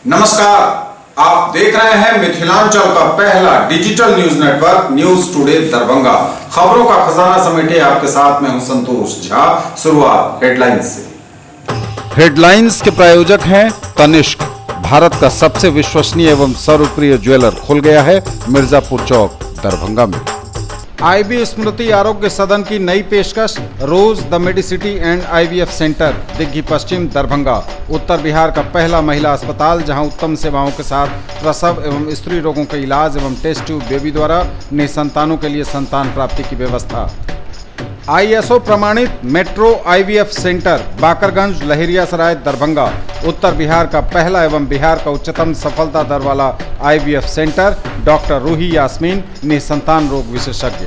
नमस्कार, आप देख रहे हैं मिथिलांचल का पहला digital news network news today Darbhanga. खबरों का खजाना समेटे आपके साथ में हूं संतोष झा। शुरुआत हेडलाइंस से। हेडलाइंस के प्रायोजक हैं तनिष्क। भारत का सबसे विश्वसनीय एवं सर्वप्रिय ज्वेलर खुल गया है मिर्जापुर चौक दरभंगा में। आईबी स्मृति आरोग्य सदन की नई पेशकश, Rose the Medicity and IVF centre, Digghi Paschim Darbhanga. उत्तर बिहार का पहला महिला अस्पताल जहां उत्तम सेवाओं के साथ प्रसव एवं स्त्री रोगों के इलाज एवं टेस्ट ट्यूब बेबी द्वारा निसंतानों के लिए संतान प्राप्ति की व्यवस्था। ISO प्रमाणित metro IVF centre, Bakarganj, Laheriasarai, Darbhanga. उत्तर बिहार का पहला एवं बिहार का उच्चतम सफलता दर वाला IVF centre. Doctor Ruhi Yasmin, निसंतान रोग विशेषज्ञ।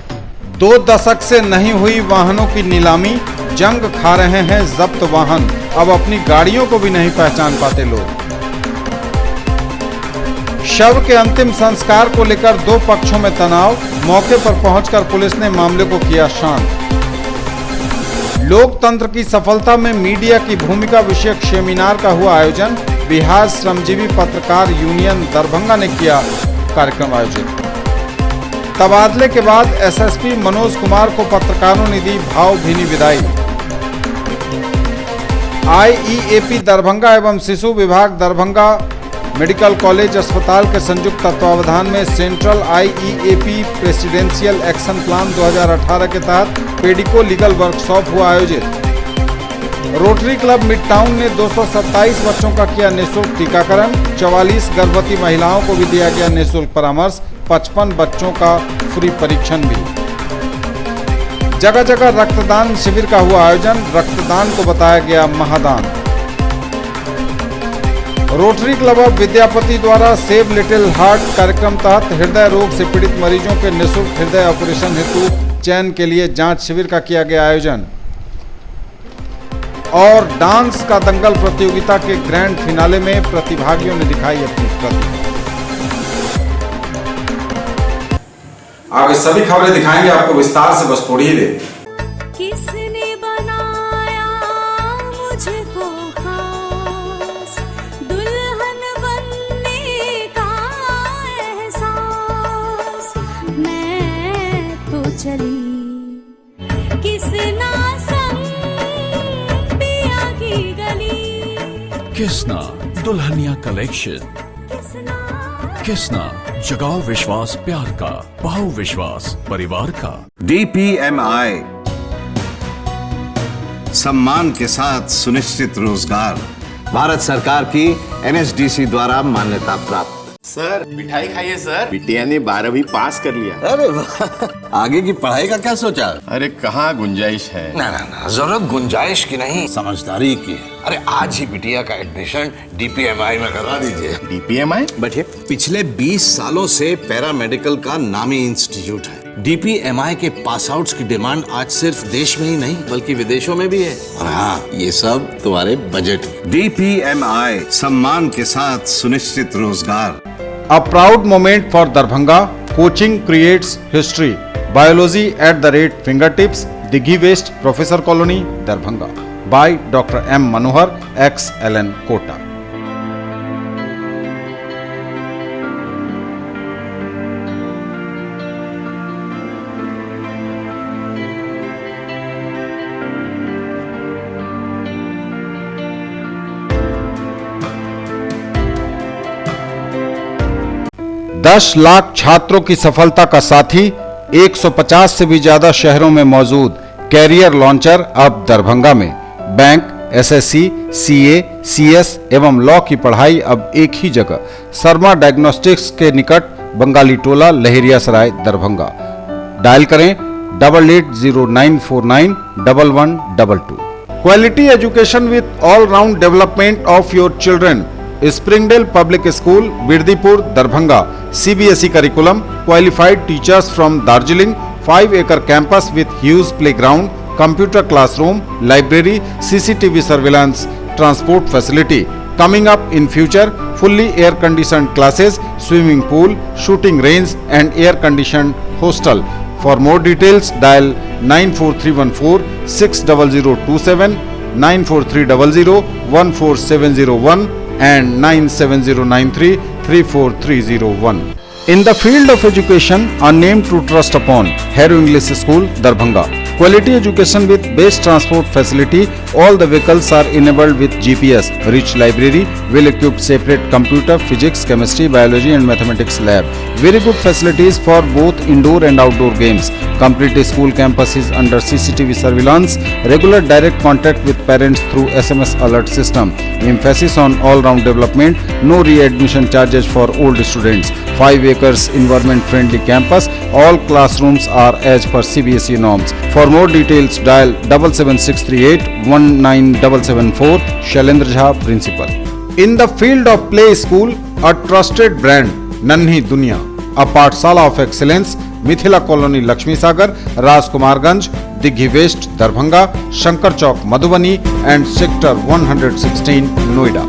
2 दशक से नहीं हुई वाहनों की नीलामी, जंग खा रहे हैं जब्त वाहन। अब अपनी गाड़ियों को भी नहीं पहचान पाते लोग। शव के अंतिम संस्कार को लेकर 2 पक्षों में तनाव, मौके पर पहुंचकर पुलिस ने मामले को किया शांत। लोकतंत्र की सफलता में मीडिया की भूमिका विषयक सेमिनार का हुआ आयोजन। बिहार श्रमजीवी पत्रकार यूनियन दरभंगा ने किया कार्यक्रम आयोजित। तबादले के बाद SSP मनोज कुमार को पत्रकारों ने दी भावभीनी विदाई। IEAP दरभंगा एवं शिशु विभाग दरभंगा मेडिकल कॉलेज अस्पताल के संयुक्त तत्वावधान में central IEAP presidential action plan 2018 के तहत पेडिको लीगल वर्कशॉप हुआ आयोजित। रोटरी क्लब मिड टाउन ने 227 बच्चों का किया निःशुल्क टीकाकरण। 44 गर्भवती महिलाओं को भी दिया गया निःशुल्क परामर्श। 55 बच्चों का फ्री परीक्षण भी। जगह जगह रक्तदान शिविर का हुआ आयोजन। रक्तदान को बताया गया महादान। रोटरी क्लब ऑफ विद्यापति द्वारा सेव लिटिल हार्ट कार्यक्रम तहत हृदय रोग से पीड़ित मरीजों के निःशुल्क हृदय ऑपरेशन हेतु चयन के लिए जांच शिविर का किया गया आयोजन। और डांस का दंगल प्रतियोगिता के ग्रैंड फिनाले में प्रतिभागियों ने दिखाई अपनी प्रतिभा। आगे सभी खबरें दिखाएंगे आपको विस्तार से, बस थोड़ी ही देर। किसने बनाया मुझको खास, दुल्हन बनने का एहसास, मैं तो चली किसना संग पिया की गली। किसना दुल्हनिया कलेक्शन। किसना जगाओ विश्वास प्यार का, पाओ विश्वास परिवार का। DPMI, सम्मान के साथ सुनिश्चित रोजगार। भारत सरकार की NSDC द्वारा मान्यता प्राप्त। सर मिठाई खाइए सर, बिटिया ने 12वीं पास कर लिया। अरे वाह, आगे की पढ़ाई का क्या सोचा? अरे कहाँ गुंजाइश है। ना ना ना, जरूरत गुंजाइश की नहीं, समझदारी की है। अरे आज ही बिटिया का एडमिशन DPMI में करवा दीजिए। DPMI बैठिए। पिछले 20 सालों से पैरामेडिकल का नामी इंस्टीट्यूट है। DPMI के पास आउट्स की डिमांड आज सिर्फ देश में ही नहीं बल्कि विदेशों में भी है। और हाँ, ये सब तुम्हारे बजट। DPMI, सम्मान के साथ सुनिश्चित रोजगार। A proud moment for Darbhanga. Coaching creates history. Biology at the rate fingertips. Dighi West, Professor Colony, Darbhanga. By Dr. M. Manohar, ex-LN Kota. दस लाख छात्रों की सफलता का साथी, 150 से भी ज्यादा शहरों में मौजूद कैरियर लॉन्चर अब दरभंगा में। बैंक, SSC, CA, CS एवं लॉ की पढ़ाई अब एक ही जगह। शर्मा डायग्नोस्टिक्स के निकट, बंगाली टोला, लहेरियासराय, दरभंगा। डायल करें 8809491122। Quality education with all round development of your children. Springdale public school, Birdipur, Darbhanga. CBSE curriculum, qualified teachers from Darjeeling, 5-acre campus with huge playground, computer classroom, library, CCTV surveillance, transport facility. Coming up in future, fully air-conditioned classes, swimming pool, shooting range and air-conditioned hostel. For more details, dial 94314 60027, 94300 14701 and 9709334301. In the field of education, a name to trust upon, Hero English School, Darbhanga. Quality education with best transport facility. All the vehicles are enabled with GPS. Rich library, well-equipped separate computer, physics, chemistry, biology and mathematics lab. Very good facilities for both indoor and outdoor games. Complete school campus is under CCTV surveillance. Regular direct contact with parents through SMS alert system. Emphasis on all-round development. No readmission charges for old students. 5 acres environment-friendly campus. All classrooms are as per CBSE norms. For more details, dial 77638 19774. Shailendra Jha, Principal. In the field of play school, a trusted brand, Nanhi Dunya, a Pathshala of excellence, Mithila Colony, Lakshmi Sagar, Rajkumarganj, Dighi West, Darbhanga, Shankar Chowk, Madhubani and Sector 116, Noida.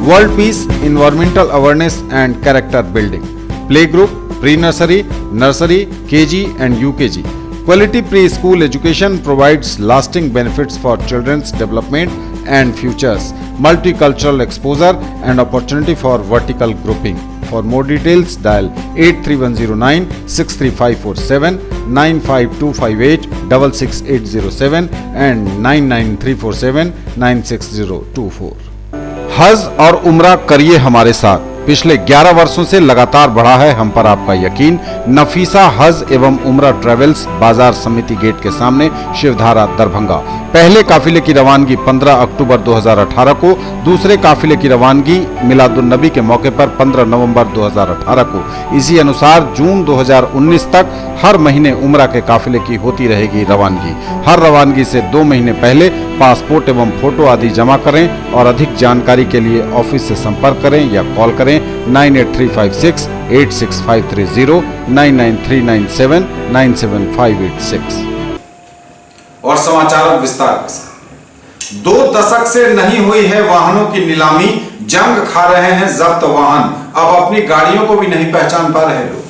World Peace, Environmental Awareness and Character Building. Playgroup, Pre-Nursery, Nursery, KG and UKG. Quality preschool education provides lasting benefits for children's development and futures. Multicultural exposure and opportunity for vertical grouping. For more details, dial 83109 63547, 95258 66807 and 99347 96024. हज और उम्रा करिए हमारे साथ। पिछले 11 वर्षों से लगातार बढ़ा है हम पर आपका यकीन। नफीसा हज एवं उम्रा ट्रेवल्स, बाजार समिति गेट के सामने, शिवधारा, दरभंगा। पहले काफिले की रवानगी 15 अक्टूबर 2018 को, दूसरे काफिले की रवानगी मिलादुन्नबी के मौके पर 15 नवंबर 2018 को। इसी अनुसार जून 2019 तक हर महीने उम्रा के काफिले की होती रहेगी रवानगी। हर रवानगी से 2 महीने पहले पासपोर्ट एवं फोटो आदि जमा करें और अधिक जानकारी के लिए ऑफिस से संपर्क करें या कॉल करें 98356 86530 99397 97586। और समाचार विस्तार के साथ। 2 दशक से नहीं हुई है वाहनों की नीलामी, जंग खा रहे हैं जब्त वाहन, अब अपनी गाड़ियों को भी नहीं पहचान पा रहे लोग।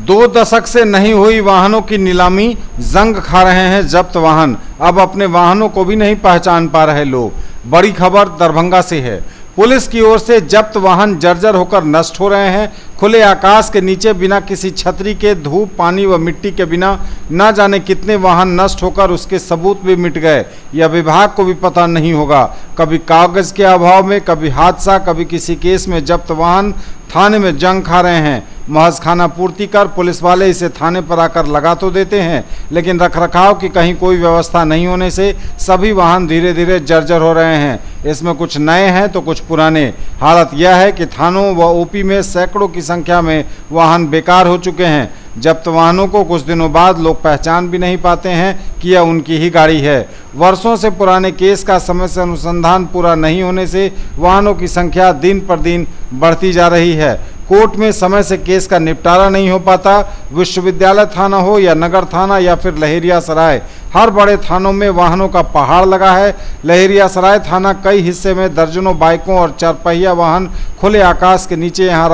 2 दशक से नहीं हुई वाहनों की नीलामी, जंग खा रहे हैं जब्त वाहन, अब अपने वाहनों को भी नहीं पहचान पा रहे लोग। बड़ी खबर दरभंगा से है। पुलिस की ओर से जब्त वाहन जर्जर होकर नष्ट हो रहे हैं। खुले आकाश के नीचे बिना किसी छतरी के, धूप, पानी व मिट्टी के बिना न जाने कितने वाहन नष्ट होकर उसके सबूत भी मिट गए। यह विभाग को भी पता नहीं होगा। कभी कागज के अभाव में, कभी हादसा, कभी किसी केस में जब्त वाहन थाने में जंग खा रहे हैं। महज खाना पूर्ति कर पुलिस वाले इसे थाने पर आकर लगा तो देते हैं, लेकिन रखरखाव की कहीं कोई व्यवस्था नहीं होने से सभी वाहन धीरे धीरे जर्जर हो रहे हैं। इसमें कुछ नए हैं तो कुछ पुराने। हालत यह है कि थानों व ओपी में सैकड़ों की संख्या में वाहन बेकार हो चुके हैं। जब्त वाहनों को कुछ दिनों बाद लोग पहचान भी नहीं पाते हैं कि यह उनकी ही गाड़ी है। वर्षों से पुराने केस का समय से अनुसंधान पूरा नहीं होने से वाहनों की संख्या दिन पर दिन बढ़ती जा रही है। कोर्ट में समय से केस का निपटारा नहीं हो पाता। विश्वविद्यालय थाना हो या नगर थाना या फिर लहेरियासराय, हर बड़े थानों में वाहनों का पहाड़ लगा है। लहेरियासराय थाना कई हिस्से में दर्जनों बाइकों और 4 पहिया वाहन खुले आकाश के नीचे यहाँ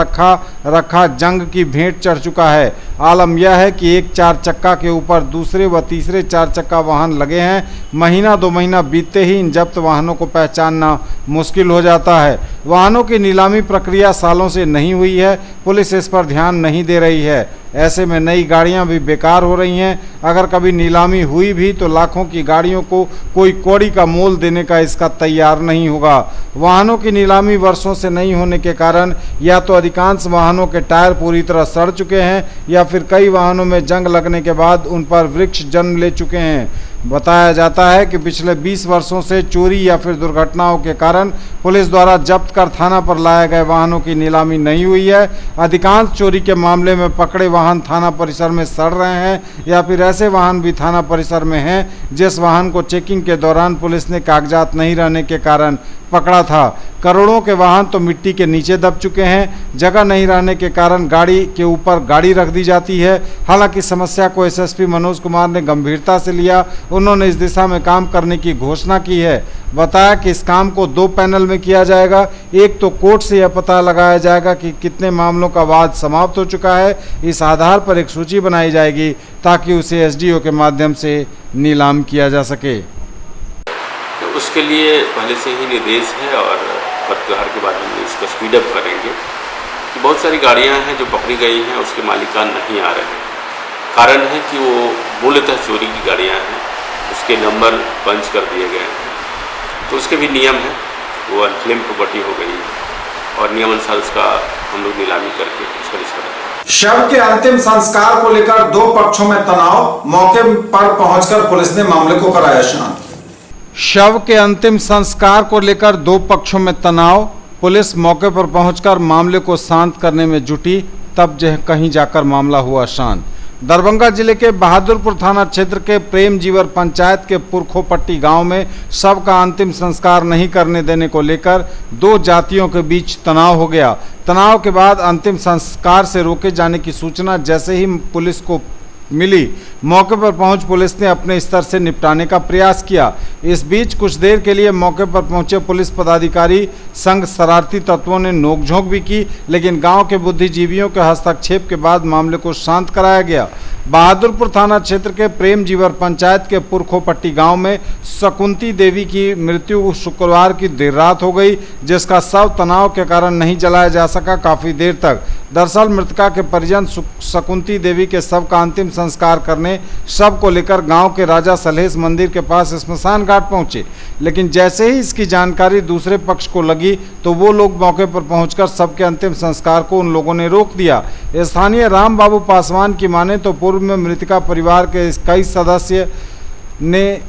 रखा जंग की भेंट चढ़ चुका है। आलम यह है कि एक 4 चक्का के ऊपर दूसरे व तीसरे 4 चक्का वाहन लगे हैं। महीना 2 महीना बीतते ही इन जब्त वाहनों को पहचानना मुश्किल हो जाता है। वाहनों की नीलामी प्रक्रिया सालों से नहीं हुई है। पुलिस इस पर ध्यान नहीं दे रही है। ऐसे में नई गाड़ियां भी बेकार हो रही हैं। अगर कभी नीलामी हुई भी तो लाखों की गाड़ियों को कोई कौड़ी का मोल देने का इसका तैयार नहीं होगा। वाहनों की नीलामी वर्षों से नहीं होने के कारण या तो अधिकांश वाहनों के टायर पूरी तरह सड़ चुके हैं या फिर कई वाहनों में जंग लगने के बाद उन पर वृक्ष जन्म ले चुके हैं। बताया जाता है कि पिछले 20 वर्षों से चोरी या फिर दुर्घटनाओं के कारण पुलिस द्वारा जब्त कर थाना पर लाए गए वाहनों की नीलामी नहीं हुई है। अधिकांश चोरी के मामले में पकड़े वाहन थाना परिसर में सड़ रहे हैं या फिर ऐसे वाहन भी थाना परिसर में हैं जिस वाहन को चेकिंग के दौरान पुलिस ने कागजात नहीं रहने के कारण पकड़ा था। करोड़ों के वाहन तो मिट्टी के नीचे दब चुके हैं। जगह नहीं रहने के कारण गाड़ी के ऊपर गाड़ी रख दी जाती है। हालांकि समस्या को एसएसपी मनोज कुमार ने गंभीरता से लिया। उन्होंने इस दिशा में काम करने की घोषणा की है। बताया कि इस काम को 2 पैनल में किया जाएगा। एक तो कोर्ट से यह पता लगाया जाएगा कि कितने मामलों का वाद समाप्त हो चुका है। इस आधार पर एक सूची बनाई जाएगी ताकि उसे एसडीओ के माध्यम से नीलाम किया जा सके। तो उसके लिए पहले से ही निर्देश है और प्रत्याहार के बाद हम इसको स्पीड अप करेंगे कि बहुत सारी गाड़ियां हैं जो पकड़ी गई हैं, उसके मालिकान नहीं आ रहे हैं। कारण है कि वो मूलतः चोरी की गाड़ियां हैं, उसके नंबर पंच कर दिए गए हैं, तो उसके भी नियम हैं। वो अनक्लेम प्रॉपर्टी हो गई और नियमानुसार उसका हम लोग नीलामी करके उसका निष्पादन। शव के अंतिम संस्कार को लेकर दो पक्षों में तनाव, मौके पर पहुंचकर पुलिस ने मामले को कराया शांत। शव के अंतिम संस्कार को लेकर दो पक्षों में तनाव, पुलिस मौके पर पहुंचकर मामले को शांत करने में जुटी, तब कहीं जाकर मामला हुआ शांत। दरभंगा जिले के बहादुरपुर थाना क्षेत्र के प्रेम जीवर पंचायत के पुरखोपट्टी गांव में शव का अंतिम संस्कार नहीं करने देने को लेकर दो जातियों के बीच तनाव हो गया। तनाव के बाद अंतिम संस्कार से रोके जाने की सूचना जैसे ही पुलिस को मिली, मौके पर पहुंच पुलिस ने अपने स्तर से निपटाने का प्रयास किया। इस बीच कुछ देर के लिए मौके पर पहुंचे पुलिस पदाधिकारी संग शरारती तत्वों ने नोकझोंक भी की, लेकिन गांव के बुद्धिजीवियों के हस्तक्षेप के बाद मामले को शांत कराया गया। बहादुरपुर थाना क्षेत्र के प्रेम जीवर पंचायत के पुरखोपट्टी गांव में शकुंती देवी की मृत्यु शुक्रवार की देर रात हो गई, जिसका शव तनाव के कारण नहीं जलाया जा सका काफी देर तक। दरअसल मृतका के परिजन शकुंती देवी के शव का अंतिम संस्कार करने शव को लेकर गांव के राजा सलहेश मंदिर के पास स्मशान घाट पहुंचे, लेकिन जैसे ही इसकी जानकारी दूसरे पक्ष को लगी तो वो लोग मौके पर पहुंचकर शव के अंतिम संस्कार को उन लोगों ने रोक दिया। स्थानीय राम बाबू पासवान की माने तो पूर्व में मृतका परिवार के कई सदस्य ने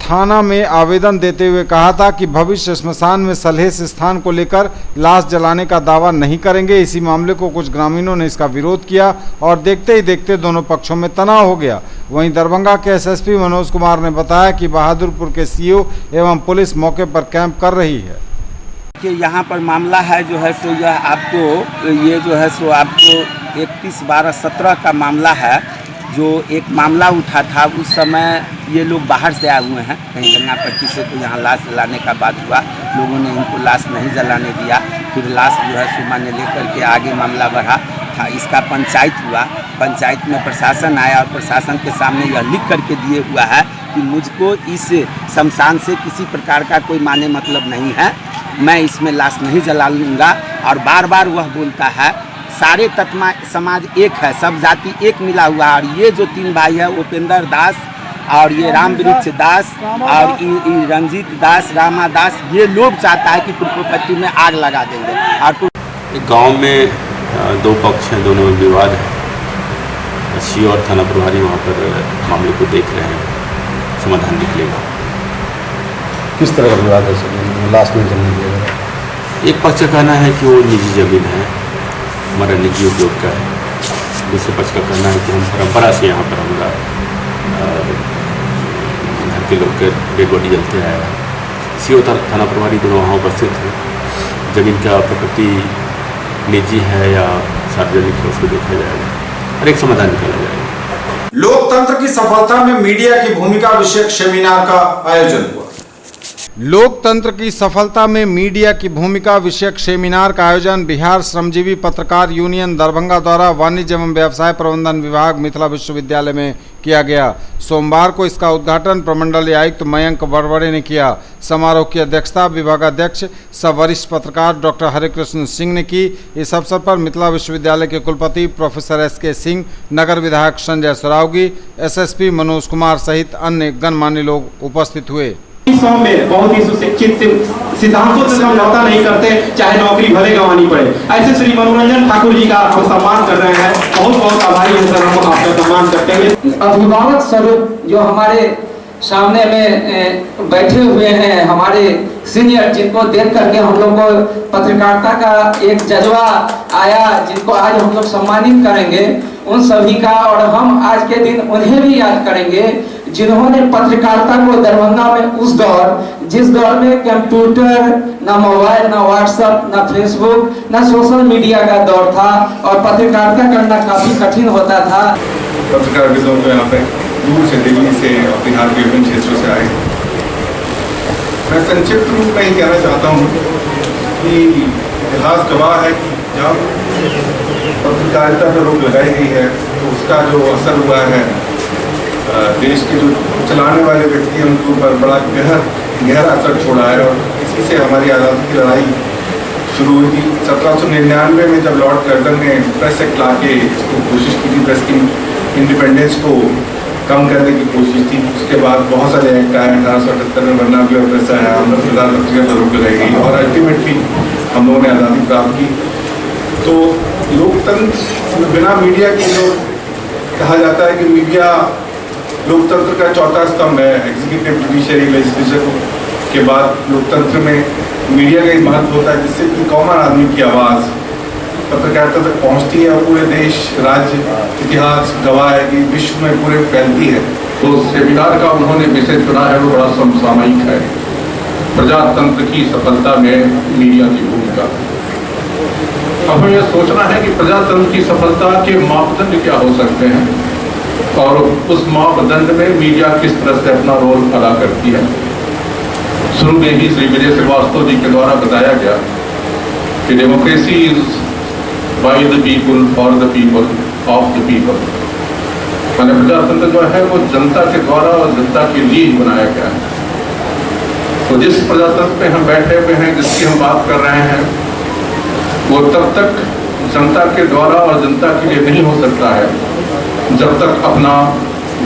थाना में आवेदन देते हुए कहा था कि भविष्य श्मशान में सलहेश स्थान को लेकर लाश जलाने का दावा नहीं करेंगे। इसी मामले को कुछ ग्रामीणों ने इसका विरोध किया और देखते ही देखते दोनों पक्षों में तनाव हो गया। वहीं दरभंगा के एसएसपी मनोज कुमार ने बताया कि बहादुरपुर के सीओ एवं पुलिस मौके पर कैंप कर रही है। कि यहाँ पर मामला है जो है सो यह आपको ये जो है सो आपको 31/12/17 का मामला है। जो एक मामला उठा था उस समय ये लोग बाहर से आए हुए हैं, कहीं गंगापट्टी से, तो यहाँ लाश जलाने का बात हुआ, लोगों ने इनको लाश नहीं जलाने दिया। फिर लाश जो है सो माने लेकर के आगे मामला बढ़ा था। इसका पंचायत हुआ, पंचायत में प्रशासन आया और प्रशासन के सामने यह लिख करके दिए हुआ है कि मुझको इस शमशान से किसी प्रकार का कोई माने मतलब नहीं है, मैं इसमें लाश नहीं जला लूँगा। और बार बार वह बोलता है सारे तत्मा समाज एक है, सब जाति एक मिला हुआ है। और ये जो 3 भाई है, उपेंद्र दास और ये रामवृक्ष दास और रंजीत दास, रामा दास, ये लोग चाहता है कि पुरखोपट्टी में आग लगा देंगे। और गांव में दो पक्ष हैं, दोनों में विवाद है। सीओ और थाना प्रभारी वहाँ पर मामले को देख रहे हैं, समाधान निकलेगा। किस तरह का विवाद है सर? लाश नहीं जलने दिया गया। एक पक्ष का कहना है कि वो निजी जमीन है, हमारा निजी उपयोग का है। दूसरे पक्ष का कहना है कि हम परंपरा से यहाँ पर हमारा घर के लोग के डेड बॉडी जलते आया है। सीओ थाना प्रभारी दोनों वहाँ उपस्थित हैं। जमीन का प्रकृति निजी है या सार्वजनिक है, उसको देखा जाएगा और एक समाधान निकाला जाएगा। लोकतंत्र की सफलता में मीडिया की भूमिका विषयक सेमिनार का आयोजन हुआ। लोकतंत्र की सफलता में मीडिया की भूमिका विषयक सेमिनार का आयोजन बिहार श्रमजीवी पत्रकार यूनियन दरभंगा द्वारा वाणिज्य एवं व्यवसाय प्रबंधन विभाग मिथिला विश्वविद्यालय में किया गया। सोमवार को इसका उद्घाटन प्रमंडलीय आयुक्त मयंक बरवड़े ने किया। समारोह की अध्यक्षता विभागाध्यक्ष सह वरिष्ठ पत्रकार डॉक्टर हरिकृष्ण सिंह ने की। इस अवसर पर मिथिला विश्वविद्यालय के कुलपति प्रोफेसर SK सिंह, नगर विधायक संजय सरावगी, SSP मनोज कुमार सहित अन्य गणमान्य लोग उपस्थित हुए। में बहुत ही सुशिक्षित सिद्धांतों से समझौता नहीं करते, चाहे नौकरी भले गंवानी पड़े। ऐसे श्री मनोरंजन ठाकुर जी का हम सम्मान कर रहे हैं, बहुत बहुत आभारी हैं सर, हम आपका सम्मान करते हैं। अभिभावक स्वरूप जो हमारे सामने में बैठे हुए हैं, हमारे सीनियर, जिनको देख करके हम लोग को पत्रकारिता का एक जज्बा आया, जिनको आज हम लोग सम्मानित करेंगे, उन सभी का। और हम आज के दिन उन्हें भी याद करेंगे जिन्होंने पत्रकारिता को दरभंगा में उस दौर, जिस दौर में कंप्यूटर, ना मोबाइल, ना व्हाट्सएप, ना फेसबुक, ना सोशल मीडिया का दौर था और पत्रकारिता करना काफी कठिन होता था। पत्रकार मित्रों को यहाँ पे दूर से, दिल्ली से, बिहार के विभिन्न क्षेत्रों से आए। मैं संक्षिप्त रूप में ही कहना चाहता हूँ कि इतिहास गवाह है कि जब पत्रकारिता पर रोक लगाई गई है तो उसका जो असर हुआ है, देश के जो चलाने वाले व्यक्ति हैं उनके ऊपर बड़ा गहर गहरा असर छोड़ा है और इसी से हमारी आज़ादी की लड़ाई शुरू हुई थी। 1799 में जब लॉर्ड कर्जन ने प्रेस एक्ट ला के इसको कोशिश की थी, प्रेस की इंडिपेंडेंस को कम करने की कोशिश थी। उसके बाद बहुत सारे एक्ट आए, 1878 में बर्नाबी और प्रेस आया, 19,000 पर रोक लगाई गई और अल्टीमेटली हम लोगों ने आज़ादी प्राप्त की। तो लोकतंत्र बिना मीडिया के, जो कहा जाता है कि मीडिया लोकतंत्र का चौथा स्तंभ है, एग्जीक्यूटिव, जुडिशरी, लेजिस्लेचर के बाद लोकतंत्र में मीडिया का ही महत्व होता है, जिससे कि कॉमन आदमी की आवाज़ पत्रकारिता तक पहुंचती है और पूरे देश, राज्य, इतिहास गवाह है कि विश्व में पूरे फैलती है। तो सेमिनार का उन्होंने विषय चुना है वो बड़ा समसामयिक है, प्रजातंत्र की सफलता में मीडिया की भूमिका। अब हमें यह सोचना है कि प्रजातंत्र की सफलता के मापदंड क्या हो सकते हैं और उस मापदंड में मीडिया किस तरह से अपना रोल अदा करती है। शुरू में ही श्री विजय श्रीवास्तव जी के द्वारा बताया गया कि democracy is by the people, for the people, of the people. माने प्रजातंत्र जो है वो जनता के द्वारा और जनता के लिए ही बनाया गया है। तो जिस प्रजातंत्र पे हम बैठे हुए हैं, जिसकी हम बात कर रहे हैं, वो तब तक जनता के द्वारा और जनता के लिए नहीं हो सकता है जब तक अपना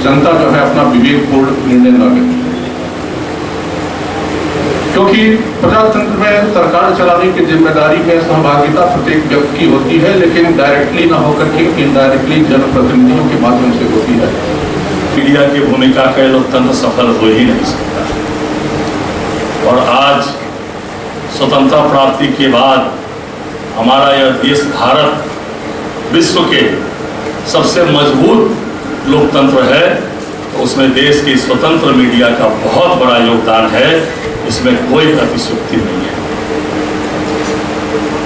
जनता जो है अपना विवेकपूर्ण निर्णय न ले। क्योंकि प्रजातंत्र में सरकार चलाने की जिम्मेदारी में सहभागिता प्रत्येक व्यक्ति की होती है, लेकिन डायरेक्टली ना होकर के इनडायरेक्टली जनप्रतिनिधियों के माध्यम से होती है। मीडिया की भूमिका के लोकतंत्र सफल हो ही नहीं सकता। और आज स्वतंत्रता प्राप्ति के बाद हमारा यह देश भारत विश्व के सबसे मजबूत लोकतंत्र है, तो उसमें देश की स्वतंत्र मीडिया का बहुत बड़ा योगदान है, इसमें कोई अतिशयोक्ति नहीं है।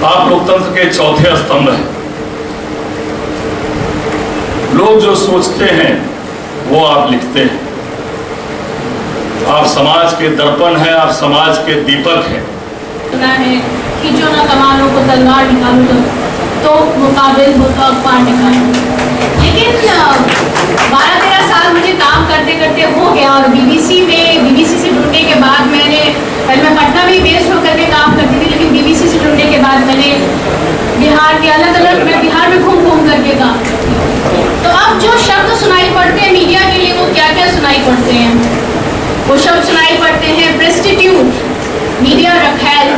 आप लोकतंत्र के चौथे स्तंभ हैं। लोग जो सोचते हैं वो आप लिखते हैं। आप समाज के दर्पण हैं, आप समाज के दीपक हैं। है कि जो ना कमानों को तलवार निकालो तो मुकाबिल हो तो अखबार निकालो। लेकिन 12-13 साल मुझे काम करते करते हो गया और बीबीसी से जुड़ने के बाद मैं पटना में बेस्ड होकर के काम करती थी, लेकिन बीबीसी से जुड़ने के बाद मैंने बिहार के मैं बिहार में घूम करके काम करती हूँ। तो अब जो शब्द सुनाई पड़ते हैं मीडिया के लिए, वो क्या क्या सुनाई पड़ते हैं? वो शब्द सुनाई पड़ते हैं प्रेस्टिट्यूट, मीडिया रखैल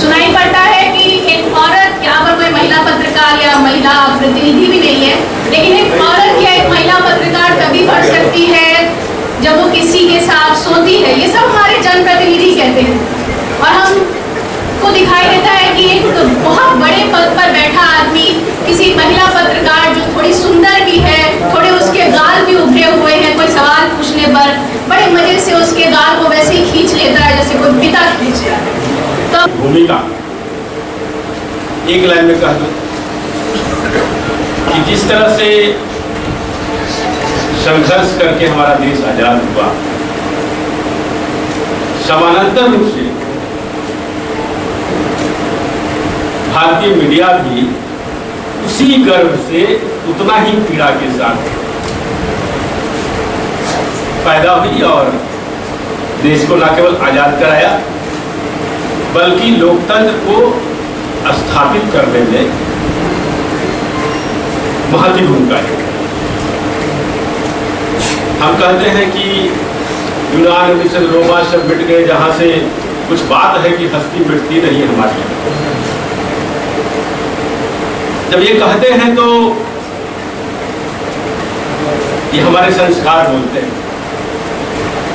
सुनाई पड़ता है कि एक औरत, यहाँ पर कोई महिला पत्रकार या महिला प्रतिनिधि भी नहीं है, लेकिन एक औरत या एक महिला पत्रकार तभी बढ़ सकती है जब वो किसी के साथ सोती है। ये सब हमारे जनप्रतिनिधि कहते हैं और हमको दिखाई देता है कि एक बहुत बड़े पद पर बैठा आदमी किसी महिला पत्रकार जो थोड़ी सुंदर भी है, थोड़े उसके गाल भी उभरे हुए हैं, कोई सवाल पूछने पर बड़े मजे से उसके गाल को वैसे ही खींच लेता है जैसे कोई पिता खींचता है। तो भूमिका एक लाइन में कह दूं कि जिस तरह से संघर्ष करके हमारा देश आजाद हुआ, समानांतर रूप से भारतीय मीडिया भी उसी गर्व से उतना ही पीड़ा के साथ पैदा हुई और देश को न केवल आजाद कराया बल्कि लोकतंत्र को स्थापित करने में महत्वपूर्ण भूमिका है। हम कहते हैं कि यूनान, मिस्र, रोमा सब मिट गए, जहां से कुछ बात है कि हस्ती मिटती नहीं है हमारी। जब ये कहते हैं तो ये हमारे संस्कार बोलते हैं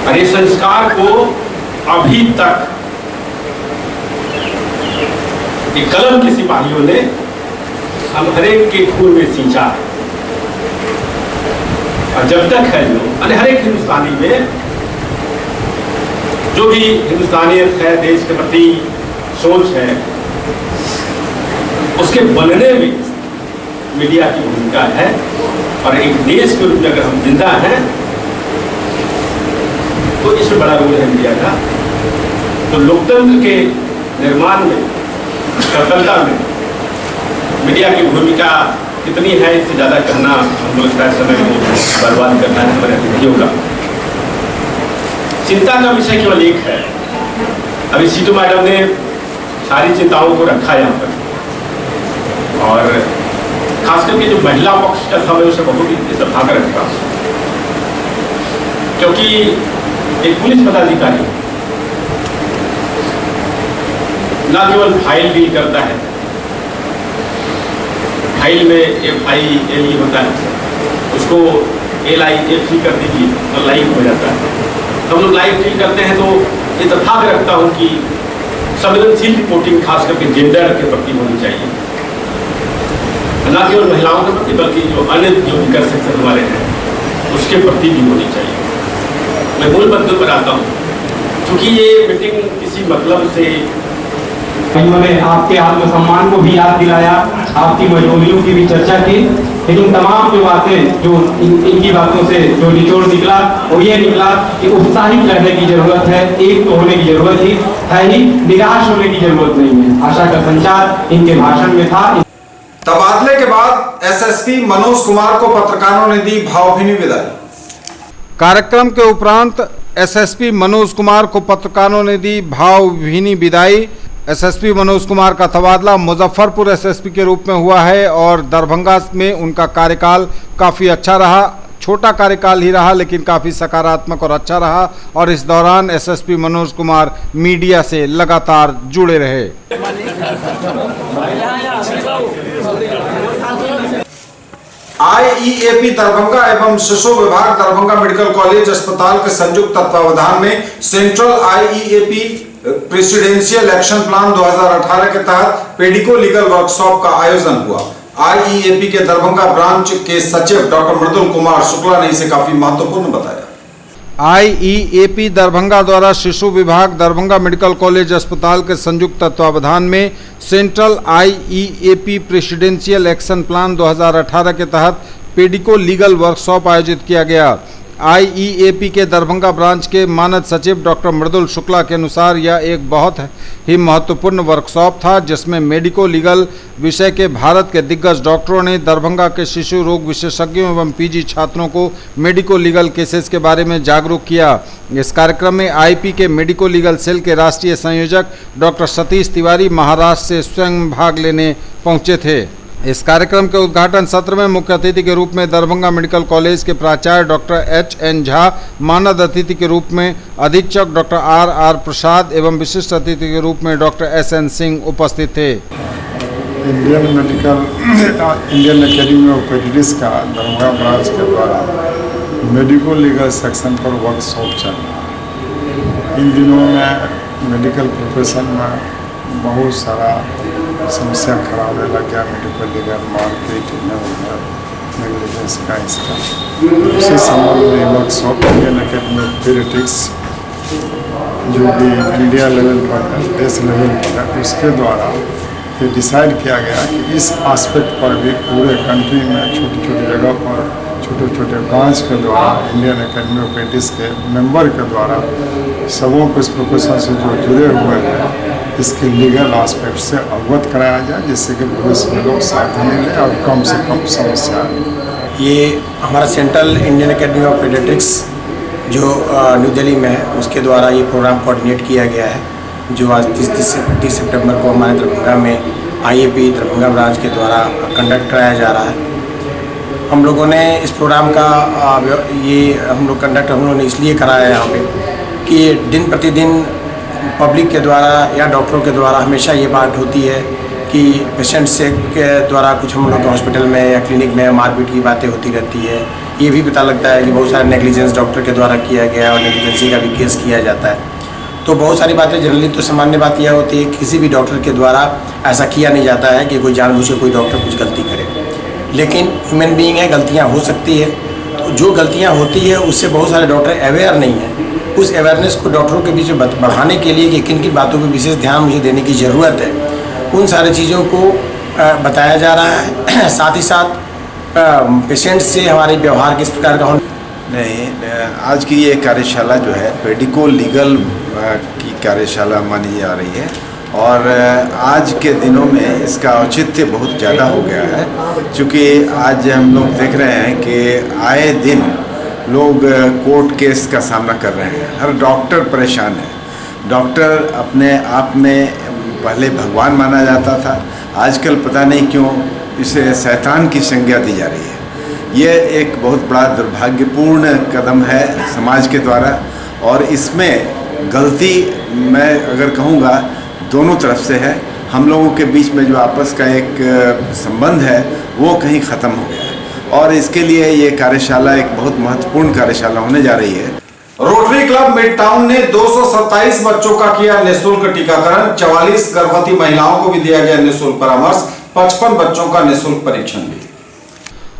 और ये संस्कार को अभी तक ये कलम के सिपाहियों ने हम हरेक के खून में सींचा है और जब तक है जो हरेक हिंदुस्तानी में जो भी हिंदुस्तानियत है, देश के प्रति सोच है, उसके बनने में मीडिया की भूमिका है। और एक देश के रूप में अगर हम जिंदा हैं तो इसमें बड़ा रोल है मीडिया का। तो लोकतंत्र के निर्माण में, सफलता में मीडिया की भूमिका कितनी है, इससे ज़्यादा कहना हमको लगता है समय को बर्बाद करना है हमारे अतिथियों का। चिंता का विषय केवल एक है। अभी सीटू मैडम ने सारी चिंताओं को रखा यहाँ पर, और खास करके जो महिला पक्ष का था मैं उसे बहुत ही सौभाग्य रखता हूँ, क्योंकि एक पुलिस पदाधिकारी न केवल फाइल डील करता है, फाइल में FIL होता है, उसको LIF कर दीजिए और लाइव हो जाता है। हम लोग लाइव फील करते हैं तो ये तथ्य रखता हूँ कि संवेदनशील रिपोर्टिंग खास करके जेंडर के प्रति होनी चाहिए, न केवल महिलाओं के प्रति बल्कि जो अन्य जो विकर सेक्शन हमारे हैं उसके प्रति भी होनी चाहिए। मैं मूल मुद्दे पर आता हूँ, क्योंकि ये मीटिंग किसी मतलब से इन्होंने आपके आत्मसम्मान को भी याद दिलाया, आपकी मजबूरियों की भी चर्चा की, लेकिन तमाम जो बातें जो इनकी बातों से जो निचोड़ निकला वो ये निकला कि उत्साहित रहने की जरूरत है, एक तो होने की जरूरत है ही, निराश होने की जरूरत नहीं है। आशा का संचार इनके भाषण में था। तबादले के बाद SSP मनोज कुमार को पत्रकारों ने दी भावभीनी विदाई। कार्यक्रम के उपरांत SSP मनोज कुमार को पत्रकारों ने दी भावभीनी विदाई। SSP मनोज कुमार का तबादला मुजफ्फरपुर SSP के रूप में हुआ है और दरभंगा में उनका कार्यकाल काफ़ी अच्छा रहा। छोटा कार्यकाल ही रहा लेकिन काफ़ी सकारात्मक और अच्छा रहा, और इस दौरान SSP मनोज कुमार मीडिया से लगातार जुड़े रहे। IEAP दरभंगा एवं शिशु विभाग दरभंगा मेडिकल कॉलेज अस्पताल के संयुक्त तत्वावधान में central IEAP presidential action plan 2018 के तहत पेडिको लीगल वर्कशॉप का आयोजन हुआ। IEAP के दरभंगा ब्रांच के सचिव डॉक्टर मृदुल कुमार शुक्ला ने इसे काफी महत्वपूर्ण बताया। IEAP दरभंगा द्वारा शिशु विभाग दरभंगा मेडिकल कॉलेज अस्पताल के संयुक्त तत्वावधान में central IEAP presidential action plan 2018 के तहत पेडिको लीगल वर्कशॉप आयोजित किया गया। IEAP के दरभंगा ब्रांच के मानद सचिव डॉक्टर मृदुल शुक्ला के अनुसार यह एक बहुत ही महत्वपूर्ण वर्कशॉप था, जिसमें मेडिको लीगल विषय के भारत के दिग्गज डॉक्टरों ने दरभंगा के शिशु रोग विशेषज्ञों एवं PG छात्रों को मेडिको लीगल केसेस के बारे में जागरूक किया। इस कार्यक्रम में IP के मेडिको लीगल सेल के राष्ट्रीय संयोजक डॉक्टर सतीश तिवारी महाराष्ट्र से स्वयं भाग लेने पहुंचे थे। इस कार्यक्रम के उद्घाटन सत्र में मुख्य अतिथि के रूप में दरभंगा मेडिकल कॉलेज के प्राचार्य डॉक्टर HN झा, मानद अतिथि के रूप में अधीक्षक डॉक्टर RR प्रसाद एवं विशिष्ट अतिथि के रूप में डॉक्टर SN सिंह उपस्थित थे। इंडियन एकेडमी ऑफ पेडियाट्रिक्स का दरभंगा ब्रांच के द्वारा मेडिको लीगल सेक्शन पर वर्कशॉप चल रहा। इन दिनों में मेडिकल प्रोफेशन में बहुत सारा समस्या खड़ा होने लग गया। मेडिकल लीगल मार्केट नेग्लिजेंस का इसका उसी संबंध में workshop Indian academy of pediatrics जो कि इंडिया लेवल पर है, देश लेवल पर है, उसके द्वारा ये डिसाइड किया गया कि इस एस्पेक्ट पर भी पूरे कंट्री में छोटी छोटी जगह पर छोटे छोटे ब्रांच के द्वारा इंडियन एकेडमी ऑफ पेडियाट्रिक्स के मेंबर के द्वारा सबों को इस प्रोफेशन से जो जुड़े हुए हैं इसके लीगल एस्पेक्ट से अवगत कराया जाए, जिससे कि भविष्य में लोग सावधानी लें और कम से कम समस्या। ये हमारा central Indian academy of pediatrics जो न्यू दिल्ली में है उसके द्वारा ये प्रोग्राम कोऑर्डिनेट किया गया है, जो आज 30 सितंबर को हमारे दरभंगा में IEAP दरभंगा ब्रांच के द्वारा कंडक्ट कराया जा रहा है। हम लोगों ने इस प्रोग्राम का ये हम लोगों ने इसलिए कराया है यहाँ पे कि दिन प्रतिदिन पब्लिक के द्वारा या डॉक्टरों के द्वारा हमेशा ये बात होती है कि पेशेंट से के द्वारा कुछ हम लोग के हॉस्पिटल में या क्लिनिक में मारपीट की बातें होती रहती है। ये भी पता लगता है कि बहुत सारे नेग्लिजेंस डॉक्टर के द्वारा किया गया और नेग्लिजेंसी का भी केस किया जाता है। तो बहुत सारी बातें जनरली तो सामान्य बात यह होती है किसी भी डॉक्टर के द्वारा ऐसा किया नहीं जाता है कि कोई जानबूझ के कोई डॉक्टर कुछ गलती करे, लेकिन ह्यूमन बीइंग है, गलतियाँ हो सकती है। तो जो गलतियाँ होती है उससे बहुत सारे डॉक्टर अवेयर नहीं है। उस अवेयरनेस को डॉक्टरों के बीच बढ़ाने के लिए कि किन किन बातों पर विशेष ध्यान मुझे देने की ज़रूरत है, उन सारी चीज़ों को बताया जा रहा है। साथ ही साथ पेशेंट से हमारे व्यवहार किस प्रकार का होना। नहीं, आज की ये कार्यशाला जो है पेडिको लीगल की कार्यशाला मानी जा रही है और आज के दिनों में इसका औचित्य बहुत ज़्यादा हो गया है, क्योंकि आज हम लोग देख रहे हैं कि आए दिन लोग कोर्ट केस का सामना कर रहे हैं, हर डॉक्टर परेशान है। डॉक्टर अपने आप में पहले भगवान माना जाता था, आजकल पता नहीं क्यों इसे शैतान की संज्ञा दी जा रही है। ये एक बहुत बड़ा दुर्भाग्यपूर्ण कदम है समाज के द्वारा, और इसमें गलती मैं अगर कहूँगा दोनों तरफ से है। हम लोगों के बीच में जो आपस का एक संबंध है वो कहीं ख़त्म हो गया है, और इसके लिए ये कार्यशाला एक बहुत महत्वपूर्ण कार्यशाला होने जा रही है। रोटरी क्लब मिड टाउन ने 227 बच्चों का किया निःशुल्क टीकाकरण, 44 गर्भवती महिलाओं को भी दिया गया निःशुल्क परामर्श, 55 बच्चों का निःशुल्क परीक्षण भी।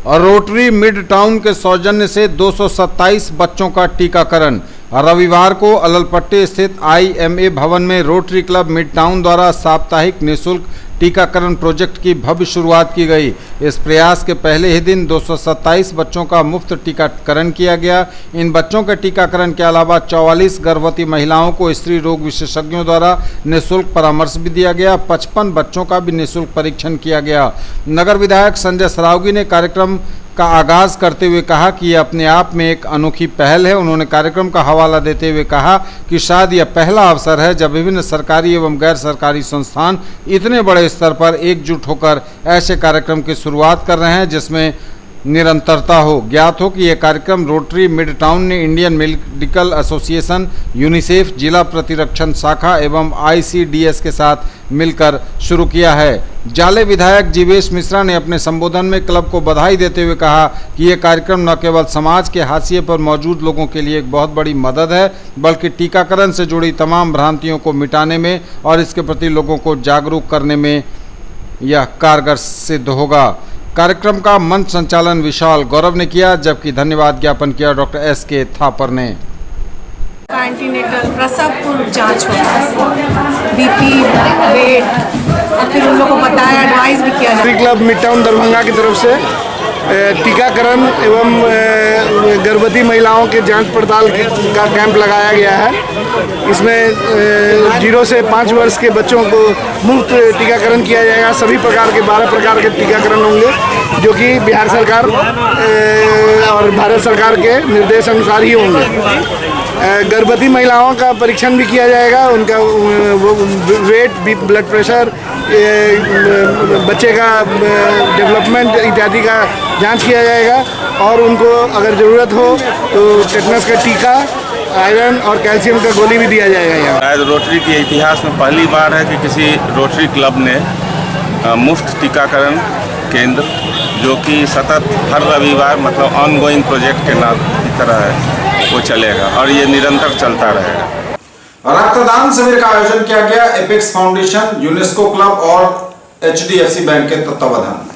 और रोटरी मिड टाउन के सौजन्य से 227 बच्चों का टीकाकरण। रविवार को अललपट्टी स्थित IMA भवन में रोटरी क्लब मिड टाउन द्वारा साप्ताहिक निःशुल्क टीकाकरण प्रोजेक्ट की भव्य शुरुआत की गई। इस प्रयास के पहले ही दिन 227 बच्चों का मुफ्त टीकाकरण किया गया। इन बच्चों के टीकाकरण के अलावा 44 गर्भवती महिलाओं को स्त्री रोग विशेषज्ञों द्वारा निःशुल्क परामर्श भी दिया गया। 55 बच्चों का भी निःशुल्क परीक्षण किया गया। नगर विधायक संजय सरावगी ने कार्यक्रम का आगाज करते हुए कहा कि यह अपने आप में एक अनोखी पहल है। उन्होंने कार्यक्रम का हवाला देते हुए कहा कि शायद यह पहला अवसर है जब विभिन्न सरकारी एवं गैर सरकारी संस्थान इतने बड़े स्तर पर एकजुट होकर ऐसे कार्यक्रम की शुरुआत कर रहे हैं जिसमें निरंतरता हो। ज्ञात हो कि यह कार्यक्रम रोटरी मिड टाउन ने इंडियन मेडिकल एसोसिएशन, यूनिसेफ, जिला प्रतिरक्षण शाखा एवं ICDS के साथ मिलकर शुरू किया है। जाले विधायक जीवेश मिश्रा ने अपने संबोधन में क्लब को बधाई देते हुए कहा कि यह कार्यक्रम न केवल समाज के हाशिए पर मौजूद लोगों के लिए एक बहुत बड़ी मदद है, बल्कि टीकाकरण से जुड़ी तमाम भ्रांतियों को मिटाने में और इसके प्रति लोगों को जागरूक करने में यह कारगर सिद्ध होगा। कार्यक्रम का मंच संचालन विशाल गौरव ने किया, जबकि धन्यवाद ज्ञापन किया डॉक्टर SK थापर ने। एंटीनेटल प्रसव पूर्व जांच होता है, BP, वेट, और फिर उन लोगों को बताया, एडवाइस भी किया rotary club mid town Darbhanga की तरफ से टीकाकरण एवं गर्भवती महिलाओं के जांच पड़ताल का कैंप लगाया गया है। इसमें 0 से 5 वर्ष के बच्चों को मुफ्त टीकाकरण किया जाएगा। सभी प्रकार के 12 प्रकार के टीकाकरण होंगे, जो कि बिहार सरकार और भारत सरकार के निर्देश अनुसार ही होंगे। गर्भवती महिलाओं का परीक्षण भी किया जाएगा, उनका वेट, ब्लड प्रेशर, बच्चे का डेवलपमेंट इत्यादि का जांच किया जाएगा, और उनको अगर ज़रूरत हो तो टेटनस का टीका, आयरन और कैल्शियम का गोली भी दिया जाएगा। यहाँ शायद रोटरी के इतिहास में पहली बार है कि किसी रोटरी क्लब ने मुफ्त टीकाकरण केंद्र, जो कि सतत हर रविवार मतलब ऑनगोइंग प्रोजेक्ट के नाम की तरह है, वो चलेगा और ये निरंतर चलता रहेगा। रक्तदान शिविर का आयोजन किया गया एपेक्स फाउंडेशन, यूनेस्को क्लब और HDFC बैंक के तत्वावधान में।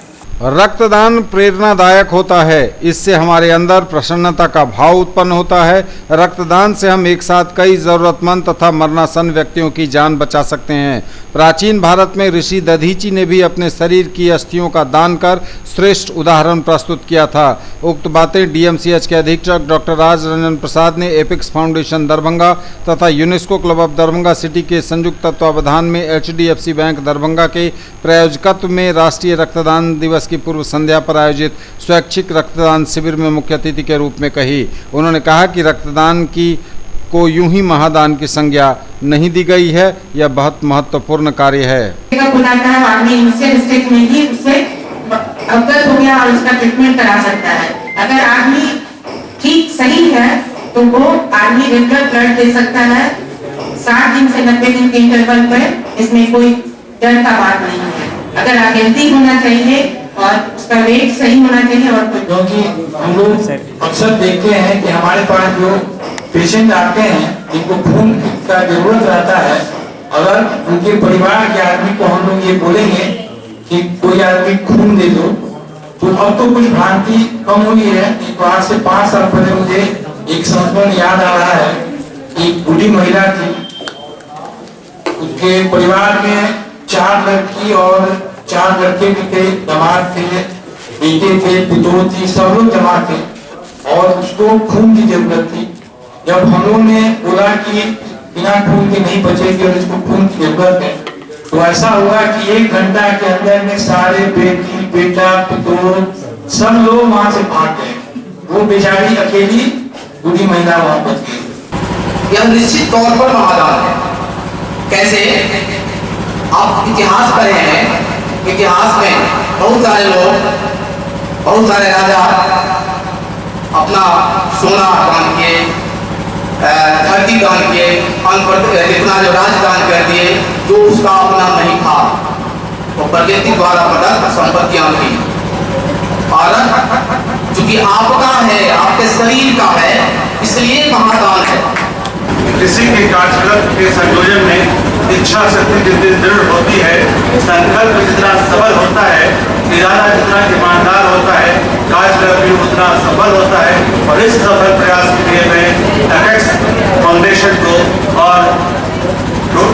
रक्तदान प्रेरणादायक होता है, इससे हमारे अंदर प्रसन्नता का भाव उत्पन्न होता है। रक्तदान से हम एक साथ कई जरूरतमंद तथा मरणासन व्यक्तियों की जान बचा सकते हैं। प्राचीन भारत में ऋषि दधीची ने भी अपने शरीर की अस्थियों का दान कर श्रेष्ठ उदाहरण प्रस्तुत किया था। उक्त बातें DMCH के अधीक्षक डॉक्टर राज रंजन प्रसाद ने एपेक्स फाउंडेशन दरभंगा तथा UNESCO club of Darbhanga city के संयुक्त तत्वावधान में HDFC बैंक दरभंगा के प्रायोजकत्व में राष्ट्रीय रक्तदान दिवस की पूर्व संध्या पर आयोजित स्वैच्छिक रक्तदान शिविर में मुख्य अतिथि के रूप में कही। उन्होंने कहा कि रक्तदान को यूं ही महादान की संज्ञा नहीं दी गई है, यह बहुत महत्वपूर्ण कार्य है। आदमी मिस्टेक में ही उससे अवगत हो गया और उसका ट्रीटमेंट करा सकता है। अगर आदमी ठीक सही है तो वो आदमी रेगुलर ब्लड दे सकता है 60 दिन से 90 दिन के इंटरवल पर। इसमें कोई डर का बात नहीं है। अगर हेल्दी होना चाहिए और उसका वेट सही होना चाहिए। और क्योंकि हम लोग अक्सर देखते हैं कि हमारे पास जो पेशेंट आते हैं जिनको खून का जरूरत रहता है, अगर उनके परिवार के आदमी को हम लोग ये बोलेंगे कि कोई आदमी खून दे दो, तो अब तो कुछ भ्रांति कम हुई है। तो आज से 5 साल पहले मुझे एक संस्मरण याद आ रहा है कि एक बूढ़ी महिला थी, उसके परिवार में 4 लड़की और 4 लड़के भी थे, दामाद थे, बेटे थे, पुतोह थी, सब लोग जमा थे और उसको खून की जरूरत थी। जब हम लोगों ने बोला कि बिना खून के नहीं बचेगी और इसको खून की जरूरत है, तो ऐसा हुआ कि 1 घंटा के अंदर में सारे बेटी, बेटा, पुतोह सब लोग वहां से भाग गए। वो बेचारी अकेली बूढ़ी महिला वहां पहुंच गई। यह निश्चित तौर पर महादान है। कैसे? आप इतिहास पढ़े हैं, इतिहास में बहुत सारे लोग, बहुत सारे राजा अपना सोना दान किए, धरती दान किए, इतना जो राज दान कर दिए जो उसका अपना नहीं था, वो प्रकृति द्वारा प्रदत्त संपत्तियां थी। और चूंकि आपका है, आपके शरीर का है, इसलिए महादान है। किसी के कार्यक्रम के संयोजन में इच्छा शक्ति जितनी दृढ़ होती है, संकल्प जितना सबल होता है, इरादा जितना ईमानदार होता है, कार्यक्रम भी उतना सफल होता है। और इस सफल प्रयास के लिए मैं एपेक्स फाउंडेशन को और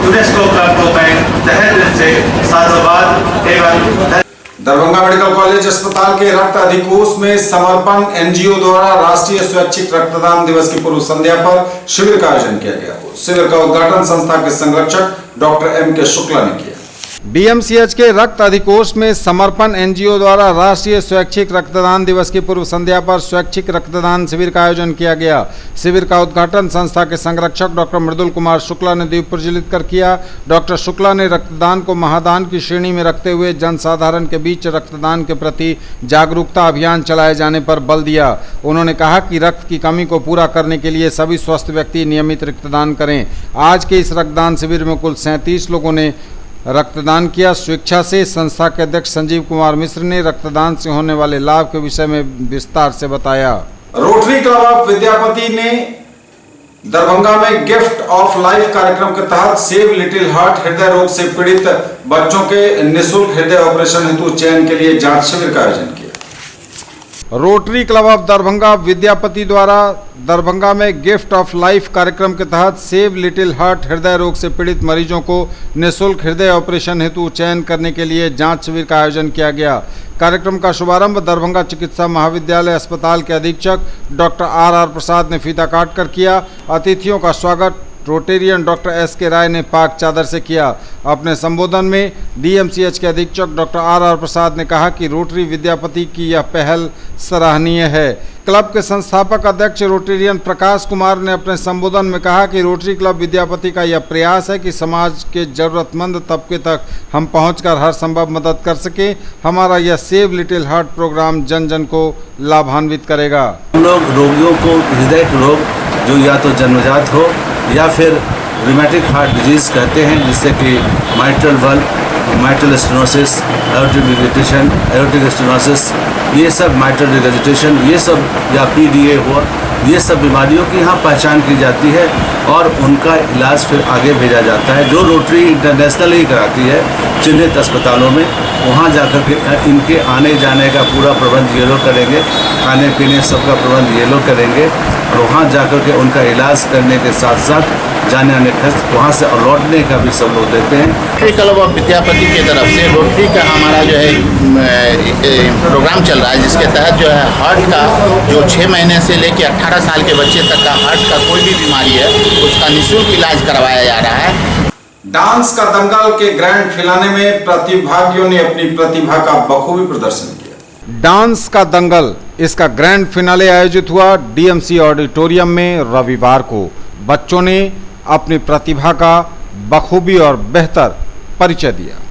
यूनेस्को क्लब को मैं तहे दिल से साधुवाद एवं दरभंगा मेडिकल कॉलेज अस्पताल के रक्त अधिकोष में समर्पण एनजीओ द्वारा राष्ट्रीय स्वैच्छिक रक्तदान दिवस की पूर्व संध्या पर शिविर का आयोजन किया गया। शिविर का उद्घाटन संस्था के संरक्षक डॉक्टर एम के शुक्ला ने किया। बीएमसीएच के रक्त अधिकोष में समर्पण एनजीओ द्वारा राष्ट्रीय स्वैच्छिक रक्तदान दिवस की पूर्व संध्या पर स्वैच्छिक रक्तदान शिविर का आयोजन किया गया। शिविर का उद्घाटन संस्था के संरक्षक डॉक्टर मृदुल कुमार शुक्ला ने दीप प्रज्वलित कर किया। डॉक्टर शुक्ला ने रक्तदान को महादान की श्रेणी में रखते हुए जनसाधारण के बीच रक्तदान के प्रति जागरूकता अभियान चलाए जाने पर बल दिया। उन्होंने कहा कि रक्त की कमी को पूरा करने के लिए सभी स्वस्थ व्यक्ति नियमित रक्तदान करें। आज के इस रक्तदान शिविर में कुल 37 लोगों ने रक्तदान किया। स्वेच्छा से संस्था के अध्यक्ष संजीव कुमार मिश्र ने रक्तदान से होने वाले लाभ के विषय में विस्तार से बताया। रोटरी क्लब ऑफ विद्यापति ने दरभंगा में गिफ्ट ऑफ लाइफ कार्यक्रम के तहत सेव लिटिल हार्ट हृदय रोग से पीड़ित बच्चों के निःशुल्क हृदय ऑपरेशन हेतु चयन के लिए जांच शिविर का आयोजन किया। Rotary club of Darbhanga Vidyapati द्वारा दरभंगा में गिफ्ट ऑफ लाइफ कार्यक्रम के तहत सेव लिटिल हार्ट हृदय रोग से पीड़ित मरीजों को निःशुल्क हृदय ऑपरेशन हेतु चयन करने के लिए जांच शिविर का आयोजन किया गया। कार्यक्रम का शुभारंभ दरभंगा चिकित्सा महाविद्यालय अस्पताल के अधीक्षक डॉक्टर आर प्रसाद ने फीता काट कर किया। अतिथियों का स्वागत रोटेरियन डॉक्टर एस के राय ने पाक चादर से किया। अपने संबोधन में डीएमसीएच के अधीक्षक डॉक्टर आर प्रसाद ने कहा कि रोटरी विद्यापति की यह पहल सराहनीय है। क्लब के संस्थापक अध्यक्ष रोटेरियन प्रकाश कुमार ने अपने संबोधन में कहा कि रोटरी क्लब विद्यापति का यह प्रयास है कि समाज के जरूरतमंद तबके तक हम पहुंचकर हर संभव मदद कर सके। हमारा यह सेव लिटिल हार्ट प्रोग्राम जन जन को लाभान्वित करेगा। हम लोग रोगियों को हृदय रोग जो या तो जन्मजात हो या फिर रूमेटिक हार्ट डिजीज कहते हैं, जिससे कि mitral valve, mitral stenosis, aortic regurgitation, aortic stenosis, ये सब माइट्रल रिगर्जिटेशन, ये सब या पीडीए हुआ, ये सब बीमारियों की यहाँ पहचान की जाती है और उनका इलाज फिर आगे भेजा जाता है। जो रोटरी इंटरनेशनल ही कराती है चिन्हित अस्पतालों में, वहाँ जाकर के इनके आने जाने का पूरा प्रबंध ये लोग करेंगे, खाने पीने सबका प्रबंध ये लोग करेंगे और वहाँ जाकर के उनका इलाज करने के साथ साथ जाने आने खर्च वहाँ से लौटने का भी सब लोग देते हैं। रोटरी क्लब ऑफ विद्यापति की तरफ से रोटरी का हमारा जो है प्रोग्राम चल रहा है, जिसके तहत जो है हार्ट का जो 6 महीने से लेकर 18 साल के बच्चे तक का हार्ट का कोई भी बीमारी है उसका निःशुल्क इलाज करवाया जा रहा है। डांस का दंगल के ग्रैंड फिनाले में प्रतिभागियों ने अपनी प्रतिभा का बखूबी प्रदर्शन किया। डांस का दंगल इसका ग्रैंड फिनाले आयोजित हुआ डीएमसी ऑडिटोरियम में रविवार को। बच्चों ने अपनी प्रतिभा का बखूबी और बेहतर परिचय दिया।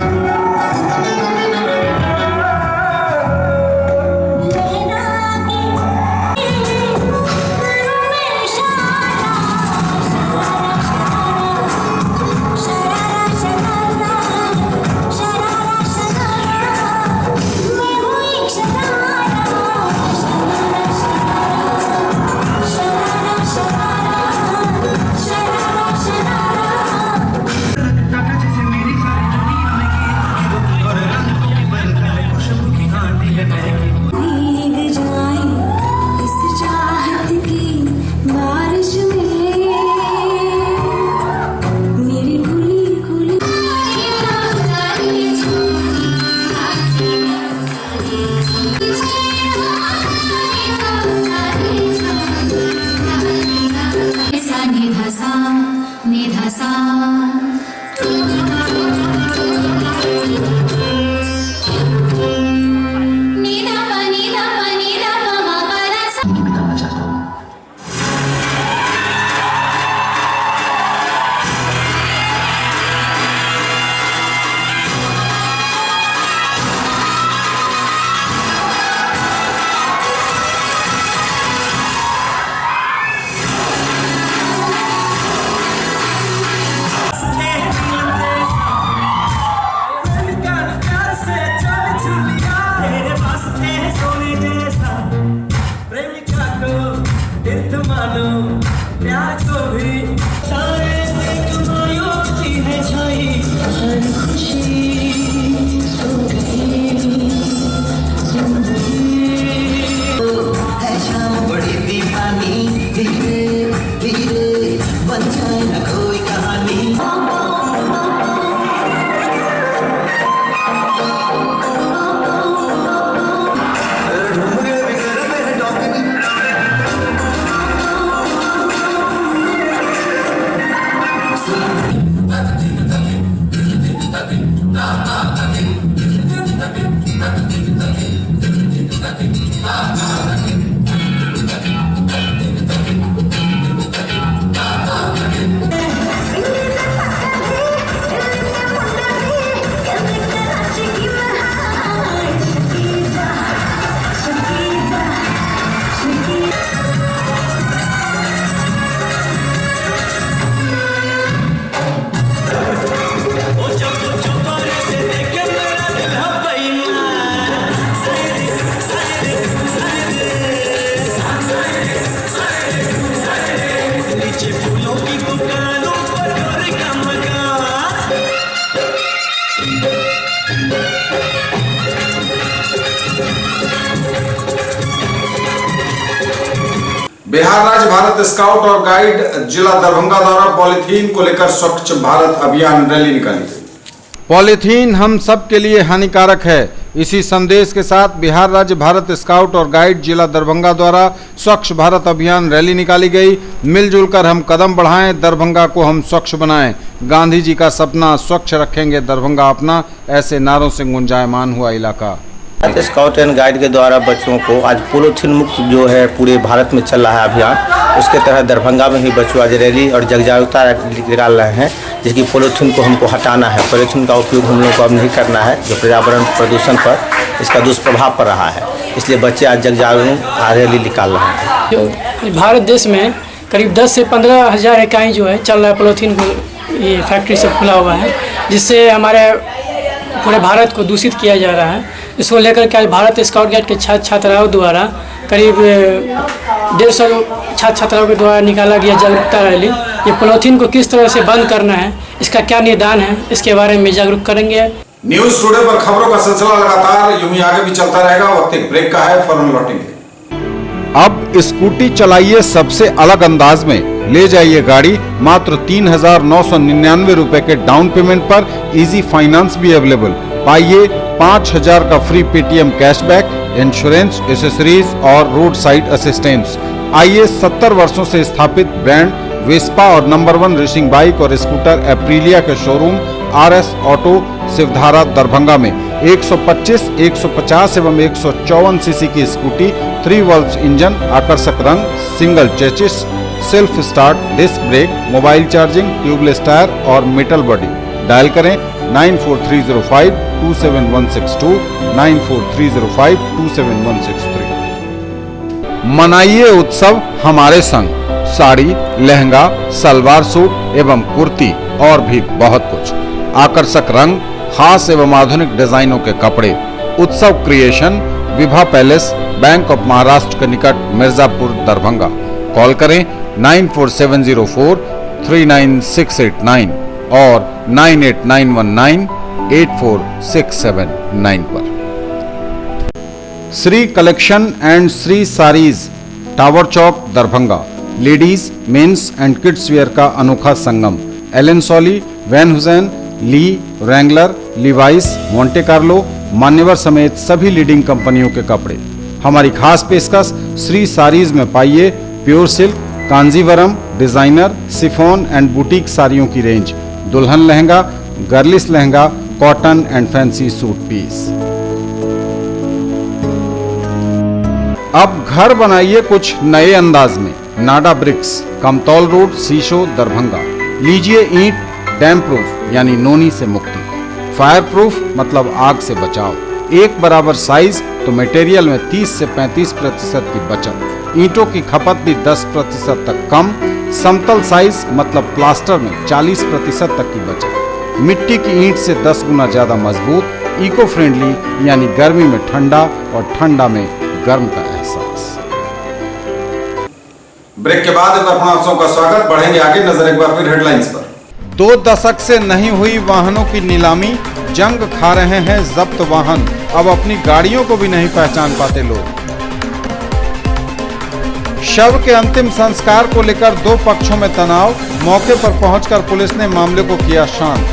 बिहार राज्य भारत स्काउट और गाइड जिला दरभंगा द्वारा पॉलीथीन को लेकर स्वच्छ भारत अभियान रैली निकाली गई। पॉलीथीन हम सब के लिए हानिकारक है। इसी संदेश के साथ बिहार राज्य भारत स्काउट और गाइड जिला दरभंगा द्वारा स्वच्छ भारत अभियान रैली निकाली गई। मिलजुल कर हम कदम बढ़ाएं, दरभंगा को हम स्वच्छ बनाएं। गांधी जी का सपना, स्वच्छ रखेंगे दरभंगा अपना, ऐसे नारों से गुंजायमान हुआ इलाका। स्काउट एंड गाइड के द्वारा बच्चों को आज पॉलीथीन मुक्त जो है पूरे भारत में चल रहा है अभियान, उसके तहत दरभंगा में भी बच्चों आज रैली और जागरूकता निकाल रहे हैं, जिसकी पॉलीथीन को हमको हटाना है। पॉलीथीन का उपयोग हम लोग को अब नहीं करना है, जो पर्यावरण प्रदूषण पर इसका दुष्प्रभाव पड़ रहा है। इसलिए बच्चे आज जागरूक रैली निकाल रहे हैं। जो भारत देश में करीब 10 से 15 हज़ार इकाई जो है चल रहा है पॉलीथीन को, ये फैक्ट्री सब खुला हुआ है, जिससे हमारे पूरे भारत को दूषित किया जा रहा है। इसको लेकर के आज भारत स्काउट गाइड के छात्र छात्राओं द्वारा करीब 150 छात्र छात्राओं के द्वारा निकाला गया जागरूकता रैली। ये पॉलीथीन को किस तरह से बंद करना है, इसका क्या निदान है, इसके बारे में जागरूक करेंगे। न्यूज टुडे पर खबरों का सिलसिला लगातार यूं ही आगे भी चलता रहेगा। वक्त एक ब्रेक का है, फौरन लौटेंगे। अब स्कूटी चलाइए सबसे अलग अंदाज में, ले जाइए गाड़ी मात्र 3,999 रुपए के डाउन पेमेंट पर। इजी फाइनेंस भी अवेलेबल। पाइए 5,000 का free Paytm cashback, insurance, accessories और रोड साइड असिस्टेंस। आइए 70 वर्षों से स्थापित ब्रांड वेस्पा और नंबर 1 रेसिंग बाइक और स्कूटर एप्रिलिया के showroom RS auto Shivdhara Darbhanga में 125, 150 एवं 154 सीसी की स्कूटी, 3 वाल्व इंजन, आकर्षक रंग, single chassis, self start, disc brake, mobile charging, tubeless tyre और मेटल बॉडी। डायल करें 9430527162, 9430527163। मनाइए उत्सव हमारे संग। साड़ी, लहंगा, सलवार सूट एवं कुर्ती और भी बहुत कुछ, आकर्षक रंग, खास एवं आधुनिक डिजाइनों के कपड़े। उत्सव creation, Vibha palace, bank of Maharashtra के निकट मिर्जापुर दरभंगा। कॉल करें 9470439689 और 9891984679 पर। Shri collection and Shri sarees, tower चौक Darbhanga. Ladies, men's and kids wear का अनोखा संगम। Allen Solly, Van Heusen, Lee, Wrangler, Levi's, Monte Carlo, Manyavar समेत सभी लीडिंग कंपनियों के कपड़े। हमारी खास पेशकश श्री सारीज में पाइए pure silk, Kanjeevaram, designer, chiffon and boutique साड़ियों की रेंज, दुल्हन lehenga, girlish lehenga, cotton and fancy suit piece. अब घर बनाइए कुछ नए अंदाज में। Nada bricks, Kamtaul road, Sisho Darbhanga. लीजिए ईंट डैम प्रूफ यानी नोनी से मुक्ति, फायर प्रूफ मतलब आग से बचाव। एक बराबर साइज तो मटेरियल में 30 से 35% की बचत, ईंटों की खपत भी 10% तक कम। समतल साइज मतलब प्लास्टर में 40% तक की बचत। मिट्टी की ईंट से 10 गुना ज्यादा मजबूत, इको फ्रेंडली यानी गर्मी में ठंडा और ठंडा में गर्म का एहसास। ब्रेक के बाद एक बार पुनः आप सबका स्वागत। बढ़ेंगे आगे, नजर एक बार फिर हेडलाइंस पर। 2 दशक से नहीं हुई वाहनों की नीलामी, जंग खा रहे हैं जब्त वाहन। अब अपनी गाड़ियों को भी नहीं पहचान पाते लोग। शव के अंतिम संस्कार को लेकर 2 पक्षों में तनाव, मौके पर पहुंचकर पुलिस ने मामले को किया शांत।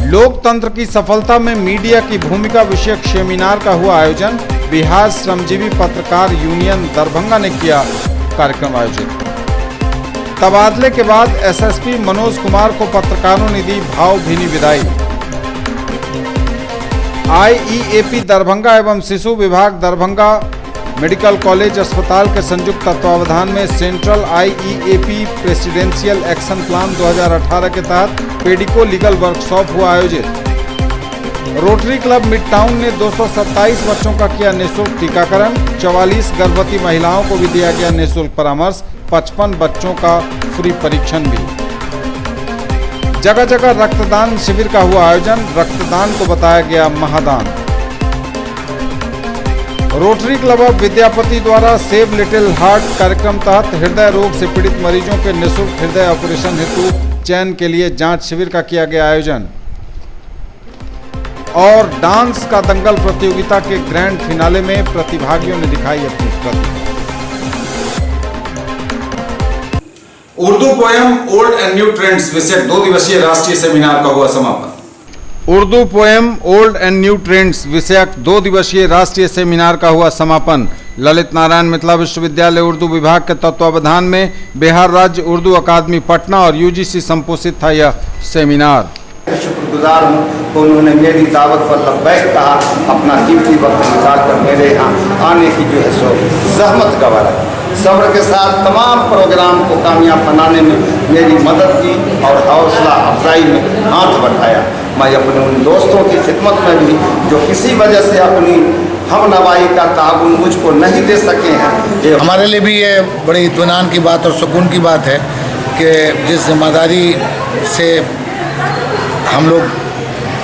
लोकतंत्र की सफलता में मीडिया की भूमिका विषयक सेमिनार का हुआ आयोजन। बिहार श्रमजीवी पत्रकार यूनियन दरभंगा ने किया कार्यक्रम आयोजित। तबादले के बाद SSP मनोज कुमार को पत्रकारों ने दी भावभीनी विदाई। IEAP दरभंगा एवं शिशु विभाग दरभंगा मेडिकल कॉलेज अस्पताल के संयुक्त तत्वावधान में central IEAP presidential action plan 2018 के तहत पेडिको लीगल वर्कशॉप हुआ आयोजित। रोटरी क्लब मिड टाउन ने 227 बच्चों का किया निःशुल्क टीकाकरण। 44 गर्भवती महिलाओं को भी दिया गया निःशुल्क परामर्श। 55 बच्चों का फ्री परीक्षण भी। जगह जगह रक्तदान शिविर का हुआ आयोजन, रक्तदान को बताया गया महादान। रोटरी क्लब ऑफ विद्यापति द्वारा सेव लिटिल हार्ट कार्यक्रम तहत हृदय रोग से पीड़ित मरीजों के निःशुल्क हृदय ऑपरेशन हेतु चयन के लिए जांच शिविर का किया गया आयोजन। और डांस का दंगल प्रतियोगिता के ग्रैंड फिनाले में प्रतिभागियों ने दिखाई अपनी प्रतिभा। Urdu poem old and new trends विषयक 2 दिवसीय राष्ट्रीय सेमिनार का हुआ समापन। Urdu poem old and new trends विषयक 2 दिवसीय राष्ट्रीय सेमिनार का हुआ समापन। ललित नारायण मिथिला विश्वविद्यालय उर्दू विभाग के तत्वावधान में बिहार राज्य उर्दू अकादमी पटना और यूजीसी संपोषित था यह सेमिनार। शुक्रगुजार हूँ तो उन्होंने मेरी दावत पर लब्बैक कहा, अपना कीमती वक्त निकाल कर मेरे यहाँ आने की जो है सो जहमत गवारा, सब्र के साथ तमाम प्रोग्राम को कामयाब बनाने में मेरी मदद की और हौसला अफजाई में हाथ बढ़ाया। मैं अपने उन दोस्तों की खिदमत में भी जो किसी वजह से अपनी हम नवाई का ताउन मुझको नहीं दे सके हैं। हमारे लिए भी ये बड़ी इत्मीनान की बात और सुकून की बात है कि जिस जिम्मेदारी से हम लोग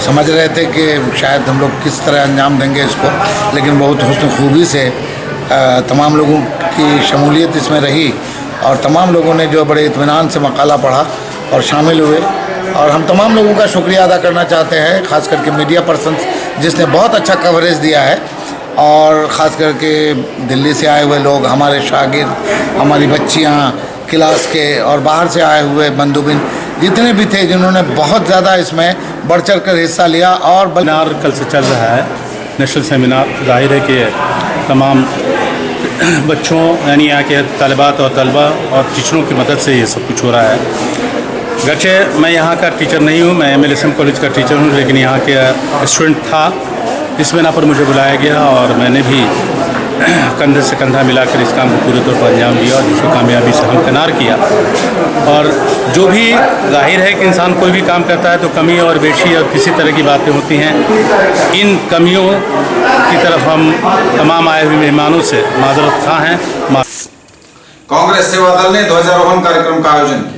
समझ रहे थे कि शायद हम लोग किस तरह अंजाम देंगे इसको, लेकिन बहुत हुस्न खूबी से तमाम लोगों की शमूलियत इसमें रही और तमाम लोगों ने जो बड़े इत्मीनान से मकाला पढ़ा और शामिल हुए। और हम तमाम लोगों का शुक्रिया अदा करना चाहते हैं, ख़ास करके मीडिया पर्सन्स जिसने बहुत अच्छा कवरेज दिया है, और ख़ास करके दिल्ली से आए हुए लोग, हमारे शागिर्द, हमारी बच्चियाँ क्लास के और बाहर से आए हुए बंधुबिन जितने भी थे, जिन्होंने बहुत ज़्यादा इसमें बढ़ चढ़ कर हिस्सा लिया। और सेमिनार कल से चल रहा है, नेशनल सेमिनार। जाहिर है कि तमाम बच्चों यानी यहाँ के तालिबात और तलबा और टीचरों की मदद से ये सब कुछ हो रहा है। गरचे मैं यहाँ का टीचर नहीं हूँ, मैं MLSM कॉलेज का टीचर हूँ, लेकिन यहाँ के स्टूडेंट था। इस बिना पर मुझे बुलाया गया और मैंने भी कंधे से कंधा मिलाकर इस काम को पूरे तौर पर अंजाम दिया और जिसकी कामयाबी से हमकिनार किया। और जो भी जाहिर है कि इंसान कोई भी काम करता है तो कमी और बेशी और किसी तरह की बातें होती हैं। इन कमियों की तरफ हम तमाम आए हुए मेहमानों से माजरत खा हैं। कांग्रेस सेवा दल ने ध्वजारोहण कार्यक्रम का आयोजन किया।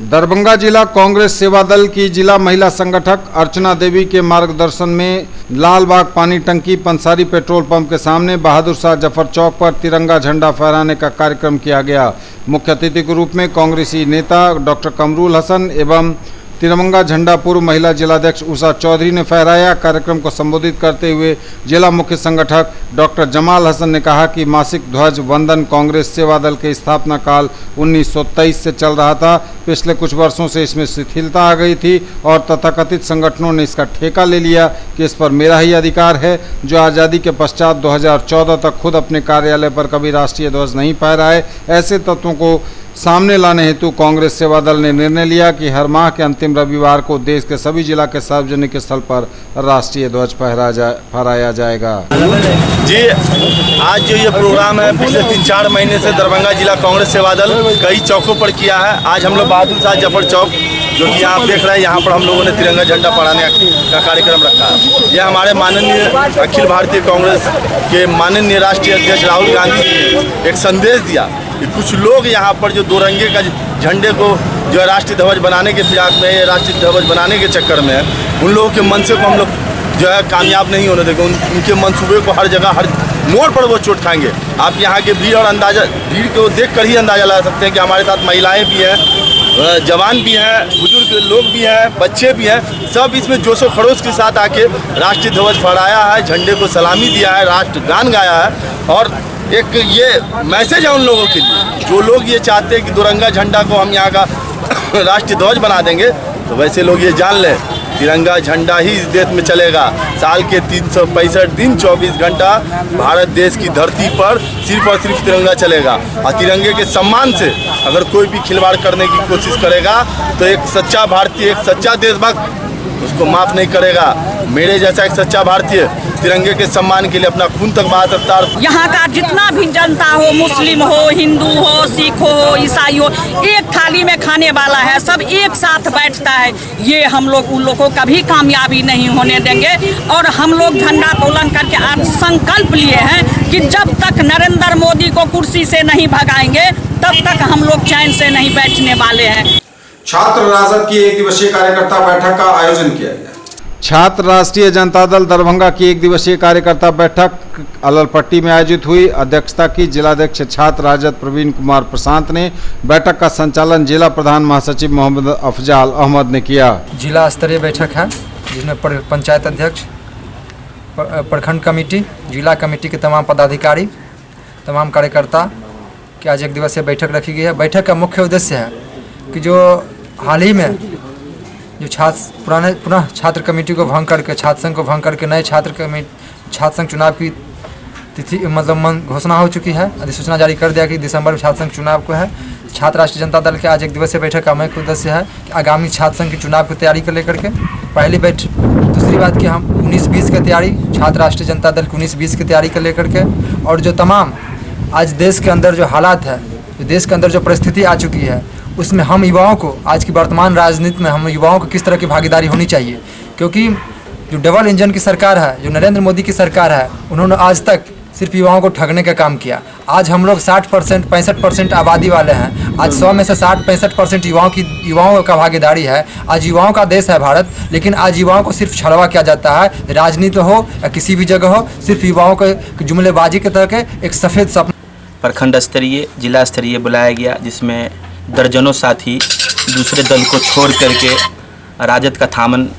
दरभंगा जिला कांग्रेस सेवा दल की जिला महिला संगठक अर्चना देवी के मार्गदर्शन में लालबाग पानी टंकी पंसारी पेट्रोल पंप के सामने बहादुर शाह जफर चौक पर तिरंगा झंडा फहराने का कार्यक्रम किया गया। मुख्य अतिथि के रूप में कांग्रेसी नेता डॉक्टर कमरुल हसन एवं तिरंगा झंडा पूर्व महिला जिलाध्यक्ष उषा चौधरी ने फहराया। कार्यक्रम को संबोधित करते हुए जिला मुख्य संगठक डॉक्टर जमाल हसन ने कहा कि मासिक ध्वज वंदन कांग्रेस सेवा दल के स्थापना काल 1923 से चल रहा था। पिछले कुछ वर्षों से इसमें शिथिलता आ गई थी और तथाकथित संगठनों ने इसका ठेका ले लिया कि इस पर मेरा ही अधिकार है। जो आज़ादी के पश्चात 2014 तक खुद अपने कार्यालय पर कभी राष्ट्रीय ध्वज नहीं फहराए, ऐसे तत्वों को सामने लाने हेतु कांग्रेस सेवा दल ने निर्णय लिया कि हर माह के अंतिम रविवार को देश के सभी जिला के सार्वजनिक स्थल पर राष्ट्रीय ध्वज फहराया जाएगा। जी, आज जो ये प्रोग्राम है पिछले 3-4 महीने से दरभंगा जिला कांग्रेस सेवा दल कई चौकों पर किया है। आज हम लोग बहादुर शाह जफर चौक जो कि आप देख रहे हैं, यहाँ पर हम लोगों ने तिरंगा झंडा फहराने का कार्यक्रम रखा है। यह हमारे माननीय अखिल भारतीय कांग्रेस के माननीय राष्ट्रीय अध्यक्ष राहुल गांधी जी ने एक संदेश दिया कि कुछ लोग यहाँ पर जो 2 रंगे का झंडे को जो है राष्ट्रीय ध्वज बनाने के फिराक में, राष्ट्रीय ध्वज बनाने के चक्कर में उन लोगों के मनसे को हम लोग जो है कामयाब नहीं होने देंगे। उनके मंसूबे को हर जगह हर मोड़ पर वो चोट खाएंगे। आप यहाँ के भीड़ और भीड़ को देख कर ही अंदाजा लगा सकते हैं कि हमारे साथ महिलाएं भी हैं, जवान भी हैं, बुजुर्ग लोग भी हैं, बच्चे भी हैं। सब इसमें जोशो खरोश के साथ आके राष्ट्रीय ध्वज फहराया है, झंडे को सलामी दिया है, राष्ट्रगान गाया है। और एक ये मैसेज है उन लोगों के लिए जो लोग ये चाहते हैं कि तिरंगा झंडा को हम यहाँ का राष्ट्रीय ध्वज बना देंगे, तो वैसे लोग ये जान लें तिरंगा झंडा ही इस देश में चलेगा। साल के 365 दिन 24 घंटा भारत देश की धरती पर सिर्फ और सिर्फ तिरंगा चलेगा। और तिरंगे के सम्मान से अगर कोई भी खिलवाड़ करने की कोशिश करेगा तो एक सच्चा भारतीय, एक सच्चा देशभक्त उसको माफ़ नहीं करेगा। मेरे जैसा एक सच्चा भारतीय तिरंगे के सम्मान के लिए अपना खून तक बहा सकता है। यहाँ का जितना भी जनता हो, मुस्लिम हो, हिंदू हो, सिख हो, ईसाई हो, एक थाली में खाने वाला है, सब एक साथ बैठता है। ये हम लोग उन लोगों को कभी कामयाबी नहीं होने देंगे। और हम लोग झंडा तोलन करके आज संकल्प लिए हैं कि जब तक नरेंद्र मोदी को कुर्सी से नहीं भगाएंगे तब तक हम लोग चैन से नहीं बैठने वाले हैं। छात्र राजद की 1 दिवसीय कार्यकर्ता बैठक का आयोजन किया गया। छात्र राष्ट्रीय जनता दल दरभंगा की 1 दिवसीय कार्यकर्ता बैठक अललपट्टी में आयोजित हुई। अध्यक्षता की जिलाध्यक्ष छात्र राजद प्रवीण कुमार प्रशांत ने। बैठक का संचालन जिला प्रधान महासचिव मोहम्मद अफजाल अहमद ने किया। जिला स्तरीय बैठक है जिसमें पंचायत अध्यक्ष, प्रखंड कमेटी, जिला कमेटी के तमाम पदाधिकारी, तमाम कार्यकर्ता कि आज एक दिवसीय बैठक रखी गई है। बैठक का मुख्य उद्देश्य है कि जो हाल ही में जो पुनः छात्र कमेटी को भंग करके, छात्र संघ को भंग करके नए छात्र संघ चुनाव की तिथि घोषणा हो चुकी है। अधिसूचना जारी कर दिया कि दिसंबर में छात्र संघ चुनाव को है। छात्र राष्ट्रीय जनता दल के आज एक दिवसीय बैठक का मुख्य उद्देश्य है कि आगामी छात्र संघ के चुनाव की तैयारी को लेकर के पहली बैठक। दूसरी बात कि हम 19-20 की तैयारी, छात्र राष्ट्रीय जनता दल की 19-20 की तैयारी को लेकर के, और जो तमाम आज देश के अंदर जो हालात है, जो देश के अंदर जो परिस्थिति आ चुकी है, उसमें हम युवाओं को, आज की वर्तमान राजनीति में हम युवाओं को किस तरह की भागीदारी होनी चाहिए। क्योंकि जो डबल इंजन की सरकार है, जो नरेंद्र मोदी की सरकार है, उन्होंने आज तक सिर्फ युवाओं को ठगने का काम किया। आज हम लोग 60% 65% आबादी वाले हैं। आज 100 में से 60-65% युवाओं का भागीदारी है। आज युवाओं का देश है भारत, लेकिन आज युवाओं को सिर्फ छलवा किया जाता है। राजनीति हो या किसी भी जगह हो, सिर्फ युवाओं को जुमलेबाजी के तरह के एक सफ़ेद सपना। प्रखंड स्तरीय, जिला स्तरीय बुलाया गया, जिसमें दर्जनों साथी दूसरे दल को छोड़ करके राजद का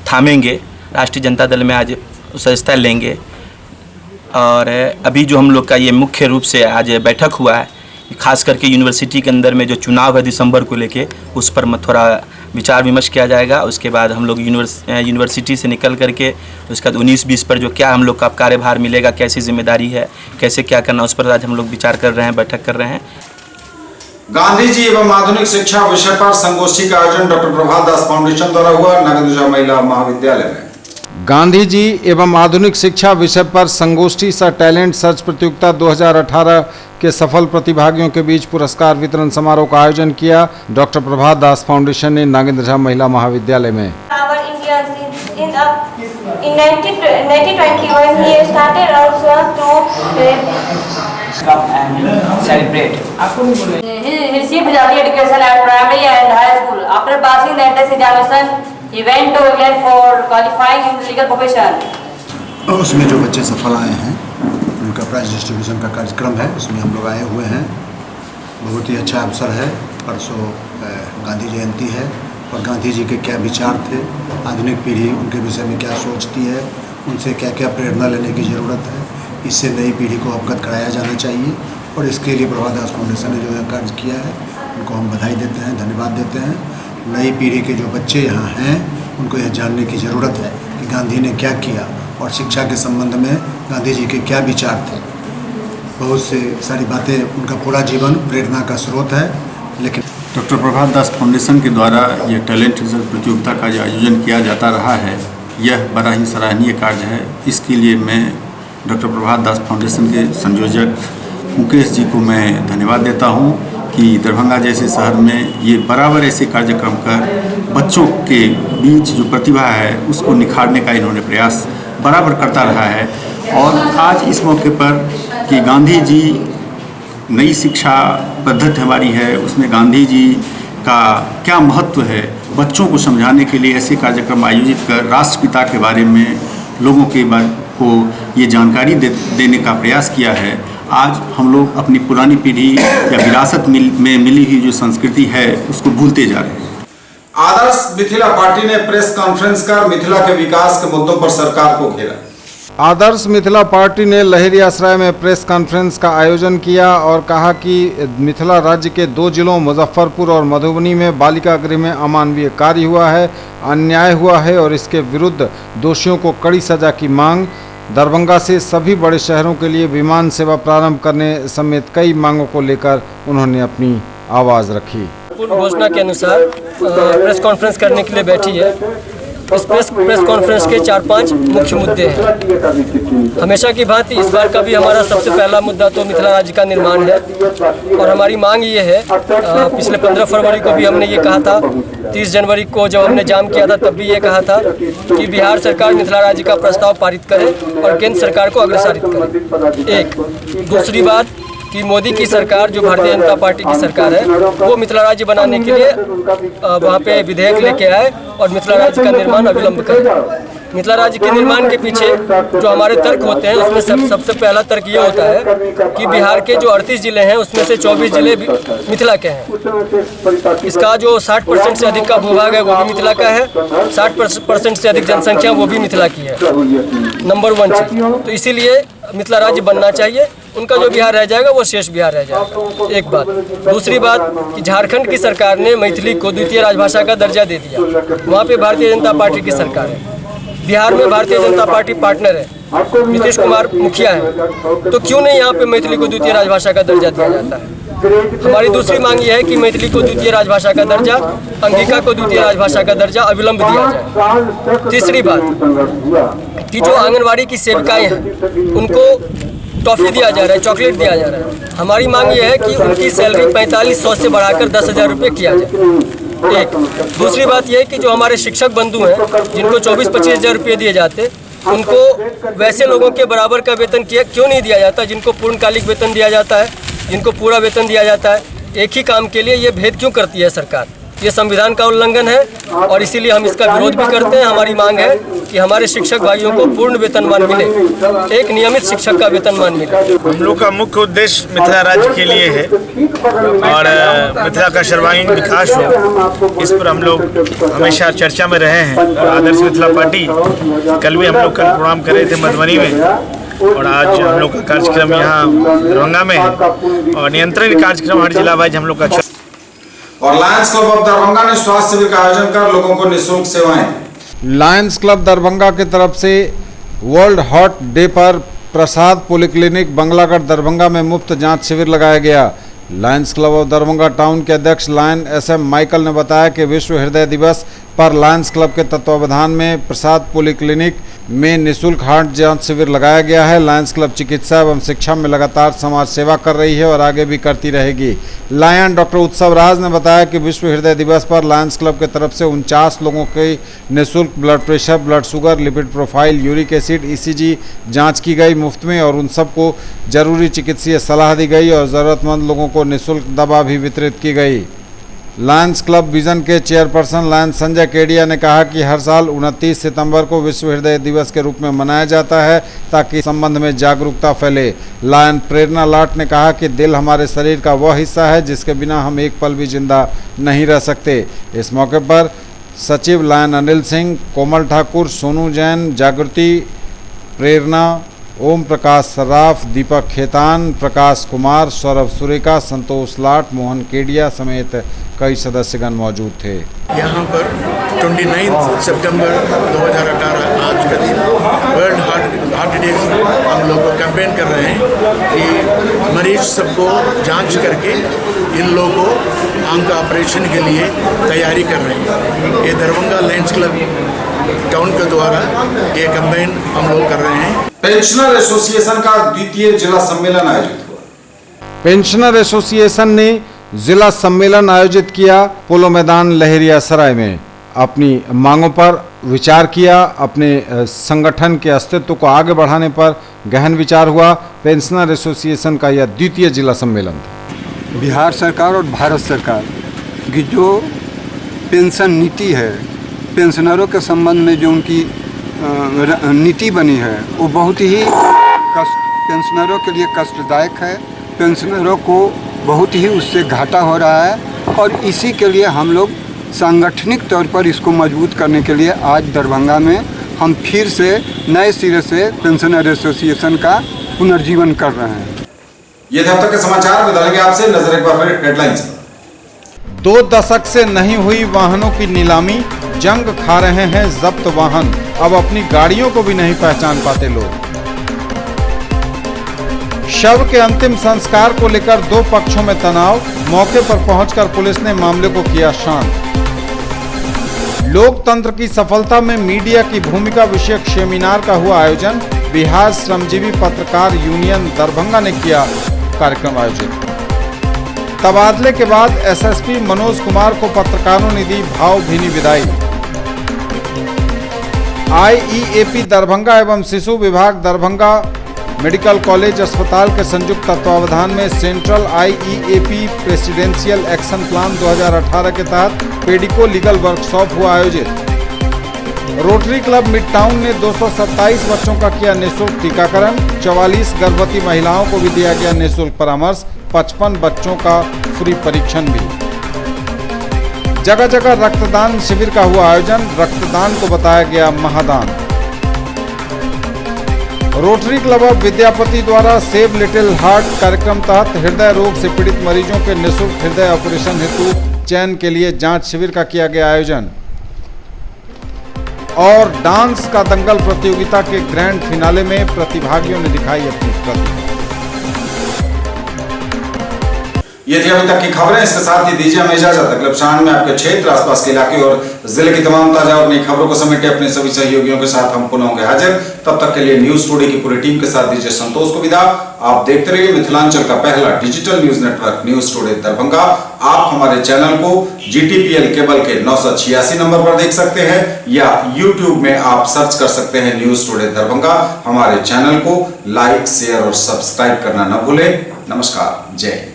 थामेंगे, राष्ट्रीय जनता दल में आज सदस्यता लेंगे। और अभी जो हम लोग का ये मुख्य रूप से आज बैठक हुआ है, खास करके यूनिवर्सिटी के अंदर में जो चुनाव है दिसंबर को लेके, उस पर थोड़ा विचार विमर्श किया जाएगा। उसके बाद हम लोग यूनिवर्सिटी से निकल करके उसके बाद 19-20 पर जो क्या हम लोग का कार्यभार मिलेगा, कैसी जिम्मेदारी है, कैसे क्या करना, उस पर आज हम लोग विचार कर रहे हैं, बैठक कर रहे हैं। गांधी जी एवं आधुनिक शिक्षा विषय पर संगोष्ठी का आयोजन डॉक्टर प्रभात दास फाउंडेशन द्वारा हुआ नागेंद्र महिला महाविद्यालय में। गांधी जी एवं आधुनिक शिक्षा विषय पर संगोष्ठी सह टैलेंट सर्च प्रतियोगिता 2018 के सफल प्रतिभागियों के बीच पुरस्कार वितरण समारोह का आयोजन किया। डॉक्टर प्रभात दास फाउंडेशन ने नागेंद्र झा महिला महाविद्यालय में। In 1921 he started also to come and celebrate. He received early education at primary and high school. After passing the entrance examination, he went to England for qualifying in the legal profession. उसमें जो बच्चे सफल आए हैं, उनका prize distribution का कार्यक्रम है, उसमें हम लोग आए हुए हैं। बहुत ही अच्छा अवसर है। परसों गांधी जयंती है और गांधी जी के क्या विचार थे, आधुनिक पीढ़ी उनके विषय में क्या सोचती है, उनसे क्या क्या प्रेरणा लेने की ज़रूरत है, इससे नई पीढ़ी को अवगत कराया जाना चाहिए। और इसके लिए प्रभात दास फाउंडेशन ने जो है कार्य किया है, उनको हम बधाई देते हैं, धन्यवाद देते हैं। नई पीढ़ी के जो बच्चे यहाँ हैं, उनको यह जानने की ज़रूरत है कि गांधी ने क्या किया और शिक्षा के संबंध में गांधी जी के क्या विचार थे। बहुत से सारी बातें, उनका पूरा जीवन प्रेरणा का स्रोत है। लेकिन डॉक्टर प्रभात दास फाउंडेशन के द्वारा यह टैलेंट रिसर्च प्रतियोगिता का जो आयोजन किया जाता रहा है, यह बड़ा ही सराहनीय कार्य है। इसके लिए मैं डॉक्टर प्रभात दास फाउंडेशन के संयोजक मुकेश जी को मैं धन्यवाद देता हूं कि दरभंगा जैसे शहर में ये बराबर ऐसे कार्यक्रम कर बच्चों के बीच जो प्रतिभा है उसको निखारने का इन्होंने प्रयास बराबर करता रहा है। और आज इस मौके पर कि गांधी जी नई शिक्षा पद्धति हमारी है, उसमें गांधी जी का क्या महत्व है, बच्चों को समझाने के लिए ऐसे कार्यक्रम आयोजित कर राष्ट्रपिता के बारे में लोगों के को ये जानकारी देने का प्रयास किया है। आज हम लोग अपनी पुरानी पीढ़ी या विरासत में मिली हुई जो संस्कृति है उसको भूलते जा रहे हैं। आदर्श मिथिला पार्टी ने प्रेस कॉन्फ्रेंस कर मिथिला के विकास के मुद्दों पर सरकार को घेरा। आदर्श मिथिला पार्टी ने लहेरियासराय में प्रेस कॉन्फ्रेंस का आयोजन किया और कहा कि मिथिला राज्य के 2 जिलों मुजफ्फरपुर और मधुबनी में बालिका गृह में अमानवीय कार्य हुआ है, अन्याय हुआ है और इसके विरुद्ध दोषियों को कड़ी सजा की मांग। दरभंगा से सभी बड़े शहरों के लिए विमान सेवा प्रारंभ करने समेत कई मांगों को लेकर उन्होंने अपनी आवाज़ रखी। पूर्ण घोषणा के अनुसार प्रेस कॉन्फ्रेंस करने के लिए बैठी है। इस प्रेस कॉन्फ्रेंस के 4-5 मुख्य मुद्दे हैं। हमेशा की भांति इस बार का भी हमारा सबसे पहला मुद्दा तो मिथिला राज्य का निर्माण है और हमारी मांग ये है, पिछले 15 फरवरी को भी हमने ये कहा था, 30 जनवरी को जब हमने जाम किया था तब भी ये कहा था कि बिहार सरकार मिथिला राज्य का प्रस्ताव पारित करे और केंद्र सरकार को अग्रसारित करे। एक दूसरी बात कि मोदी की सरकार जो भारतीय जनता पार्टी की सरकार है वो मिथिला राज्य बनाने के लिए वहाँ पे विधेयक लेके आए और मिथिला राज्य का निर्माण अविलंब करे। मिथिला राज्य के निर्माण के पीछे जो हमारे तर्क होते हैं उसमें सबसे पहला तर्क ये होता है कि बिहार के जो 38 जिले हैं उसमें से 24 जिले मिथिला के हैं। इसका जो 60% से अधिक का भूभाग है वो भी मिथिला का है, 60% से अधिक जनसंख्या वो भी मिथिला की है। नंबर 1 चीज तो इसीलिए मिथिला राज्य बनना चाहिए उनका जो बिहार रह जाएगा वो शेष बिहार रह जाएगा। एक बात। दूसरी बात कि झारखंड की सरकार ने मैथिली को द्वितीय राजभाषा का दर्जा दे दिया। वहाँ पे भारतीय जनता पार्टी की सरकार है, बिहार में भारतीय जनता पार्टी पार्टनर है, नीतीश कुमार मुखिया है, तो क्यों नहीं यहाँ पे मैथिली को द्वितीय राजभाषा का दर्जा दिया जाता है। हमारी दूसरी मांग यह है कि मैथिली को द्वितीय राजभाषा का दर्जा, अंगिका को द्वितीय राजभाषा का दर्जा अविलंब दिया जाए। तीसरी बात कि जो आंगनवाड़ी की सेविकाएं हैं उनको टॉफी दिया जा रहा है, चॉकलेट दिया जा रहा है। हमारी मांग यह है कि उनकी सैलरी 4500 से बढ़ाकर 10,000 रुपये किया जाए। एक दूसरी बात यह है कि जो हमारे शिक्षक बंधु हैं जिनको 24-25 हज़ार रुपये दिए जाते, उनको वैसे लोगों के बराबर का वेतन क्यों नहीं दिया जाता जिनको पूर्णकालिक वेतन दिया जाता है, जिनको पूरा वेतन दिया जाता है। एक ही काम के लिए ये भेद क्यों करती है सरकार। ये संविधान का उल्लंघन है और इसीलिए हम इसका विरोध भी करते हैं। हमारी मांग है कि हमारे शिक्षक भाइयों को पूर्ण वेतनमान मिले, एक नियमित शिक्षक का वेतनमान मिले। हम लोग का मुख्य उद्देश्य मिथिला राज्य के लिए है और मिथिला का सर्वांगीण विकास हो, इस पर हम लोग हमेशा चर्चा में रहे हैं। और आदर्श मिथिला पार्टी कल भी हम लोग प्रोग्राम कर रहे थे मधुबनी में, और आज हम लोग का कार्यक्रम यहाँ दरभंगा में है और नियंत्रण कार्यक्रम हर जिला वाइज हम लोग का। और लायंस क्लब ऑफ दरभंगा ने स्वास्थ्य शिविर का आयोजन कर लोगों को निःशुल्क सेवाएं। लायंस क्लब दरभंगा की तरफ से वर्ल्ड हार्ट डे पर प्रसाद पॉलिक्लिनिक बंगलागढ़ दरभंगा में मुफ्त जांच शिविर लगाया गया। Lions club of Darbhanga town के अध्यक्ष लायन SM माइकल ने बताया कि विश्व हृदय दिवस पर लायंस क्लब के तत्वावधान में प्रसाद पॉलिक्लिनिक में निःशुल्क हार्ट जांच शिविर लगाया गया है। लायंस क्लब चिकित्सा एवं शिक्षा में लगातार समाज सेवा कर रही है और आगे भी करती रहेगी। लायन डॉक्टर उत्सव राज ने बताया कि विश्व हृदय दिवस पर लायंस क्लब की तरफ से 49 लोगों की निःशुल्क blood pressure, blood sugar, lipid profile, uric acid, ECG जांच की गई मुफ्त में और उन सबको जरूरी चिकित्सीय सलाह दी गई और ज़रूरतमंद लोगों को निःशुल्क दवा भी वितरित की गई। लायंस क्लब विजन के चेयरपर्सन लायन संजय केडिया ने कहा कि हर साल 29 सितंबर को विश्व हृदय दिवस के रूप में मनाया जाता है ताकि इस संबंध में जागरूकता फैले। लायन प्रेरणा लाट ने कहा कि दिल हमारे शरीर का वह हिस्सा है जिसके बिना हम एक पल भी जिंदा नहीं रह सकते। इस मौके पर सचिव लायन अनिल सिंह, कोमल ठाकुर, सोनू जैन, जागृति, प्रेरणा, ओम प्रकाश सर्राफ, दीपक खेतान, प्रकाश कुमार, सौरभ सुरेका, संतोष लाट, मोहन केडिया समेत कई सदस्यगण मौजूद थे। यहाँ पर 29 सितंबर 2018 आज का दिन वर्ल्ड हार्ट डे हम लोग कैंपेन कर रहे हैं कि मरीज सबको जांच करके इन लोगों को आंख का ऑपरेशन के लिए तैयारी कर रहे हैं। ये दरभंगा लायंस क्लब टाउन के द्वारा ये कैंपेन हम लोग कर रहे हैं। पेंशनर एसोसिएशन का द्वितीय जिला सम्मेलन आयोजित हुआ। पेंशनर एसोसिएशन ने जिला सम्मेलन आयोजित किया। पोलो मैदान लहेरिया सराय में अपनी मांगों पर विचार किया। अपने संगठन के अस्तित्व को आगे बढ़ाने पर गहन विचार हुआ। पेंशनर एसोसिएशन का यह द्वितीय जिला सम्मेलन था। बिहार सरकार और भारत सरकार की जो पेंशन नीति है, पेंशनरों के संबंध में जो उनकी नीति बनी है वो बहुत ही पेंशनरों के लिए कष्टदायक है। पेंशनरों को बहुत ही उससे घाटा हो रहा है और इसी के लिए हम लोग सांगठनिक तौर पर इसको मजबूत करने के लिए आज दरभंगा में हम फिर से नए सिरे से पेंशनर एसोसिएशन का पुनर्जीवन कर रहे हैं। ये थे अब तक के समाचार। बदलेंगे आपसे नजर एक बार फिर हेडलाइंस। 2 दशक से नहीं हुई वाहनों की नीलामी, जंग खा रहे हैं जब्त वाहन। अब अपनी गाड़ियों को भी नहीं पहचान पाते लोग। शव के अंतिम संस्कार को लेकर 2 पक्षों में तनाव, मौके पर पहुंचकर पुलिस ने मामले को किया शांत। लोकतंत्र की सफलता में मीडिया की भूमिका विषयक सेमिनार का हुआ आयोजन। बिहार श्रमजीवी पत्रकार यूनियन दरभंगा ने किया कार्यक्रम आयोजित। तबादले के बाद SSP मनोज कुमार को पत्रकारों ने दी भावभीनी विदाई। IEAP दरभंगा एवं शिशु विभाग दरभंगा मेडिकल कॉलेज अस्पताल के संयुक्त तत्वावधान में central IEAP presidential action plan 2018 के तहत पेडिको लीगल वर्कशॉप हुआ आयोजित। रोटरी क्लब मिड टाउन ने 227 बच्चों का किया निःशुल्क टीकाकरण। 44 गर्भवती महिलाओं को भी दिया गया निःशुल्क परामर्श। 55 बच्चों का फ्री परीक्षण भी। जगह जगह रक्तदान शिविर का हुआ आयोजन। रक्तदान को बताया गया महादान। रोटरी क्लब ऑफ विद्यापति द्वारा सेव लिटिल हार्ट कार्यक्रम तहत हृदय रोग से पीड़ित मरीजों के निःशुल्क हृदय ऑपरेशन हेतु चयन के लिए जांच शिविर का किया गया आयोजन। और डांस का दंगल प्रतियोगिता के ग्रैंड फिनाले में प्रतिभागियों ने दिखाई अपनी प्रतिभा। ये थी अभी तक की खबरें। इसके साथ ही दीजिए हमें इजाजत। अगले क्षण में आपके क्षेत्र, आसपास के इलाके और जिले की तमाम ताजा और नई खबरों को समेटे अपने सभी सहयोगियों के साथ हम पुनः होंगे हाजिर। तब तक के लिए न्यूज टुडे की पूरी टीम के साथ दीजिए संतोष को विदा। आप देखते रहिए मिथिलांचल का पहला digital news network news today Darbhanga. आप हमारे चैनल को GTPL केबल के 986 नंबर पर देख सकते हैं या YouTube में आप सर्च कर सकते हैं न्यूज टुडे दरभंगा। हमारे चैनल को लाइक, शेयर और सब्सक्राइब करना न भूलें। नमस्कार, जय हिंद।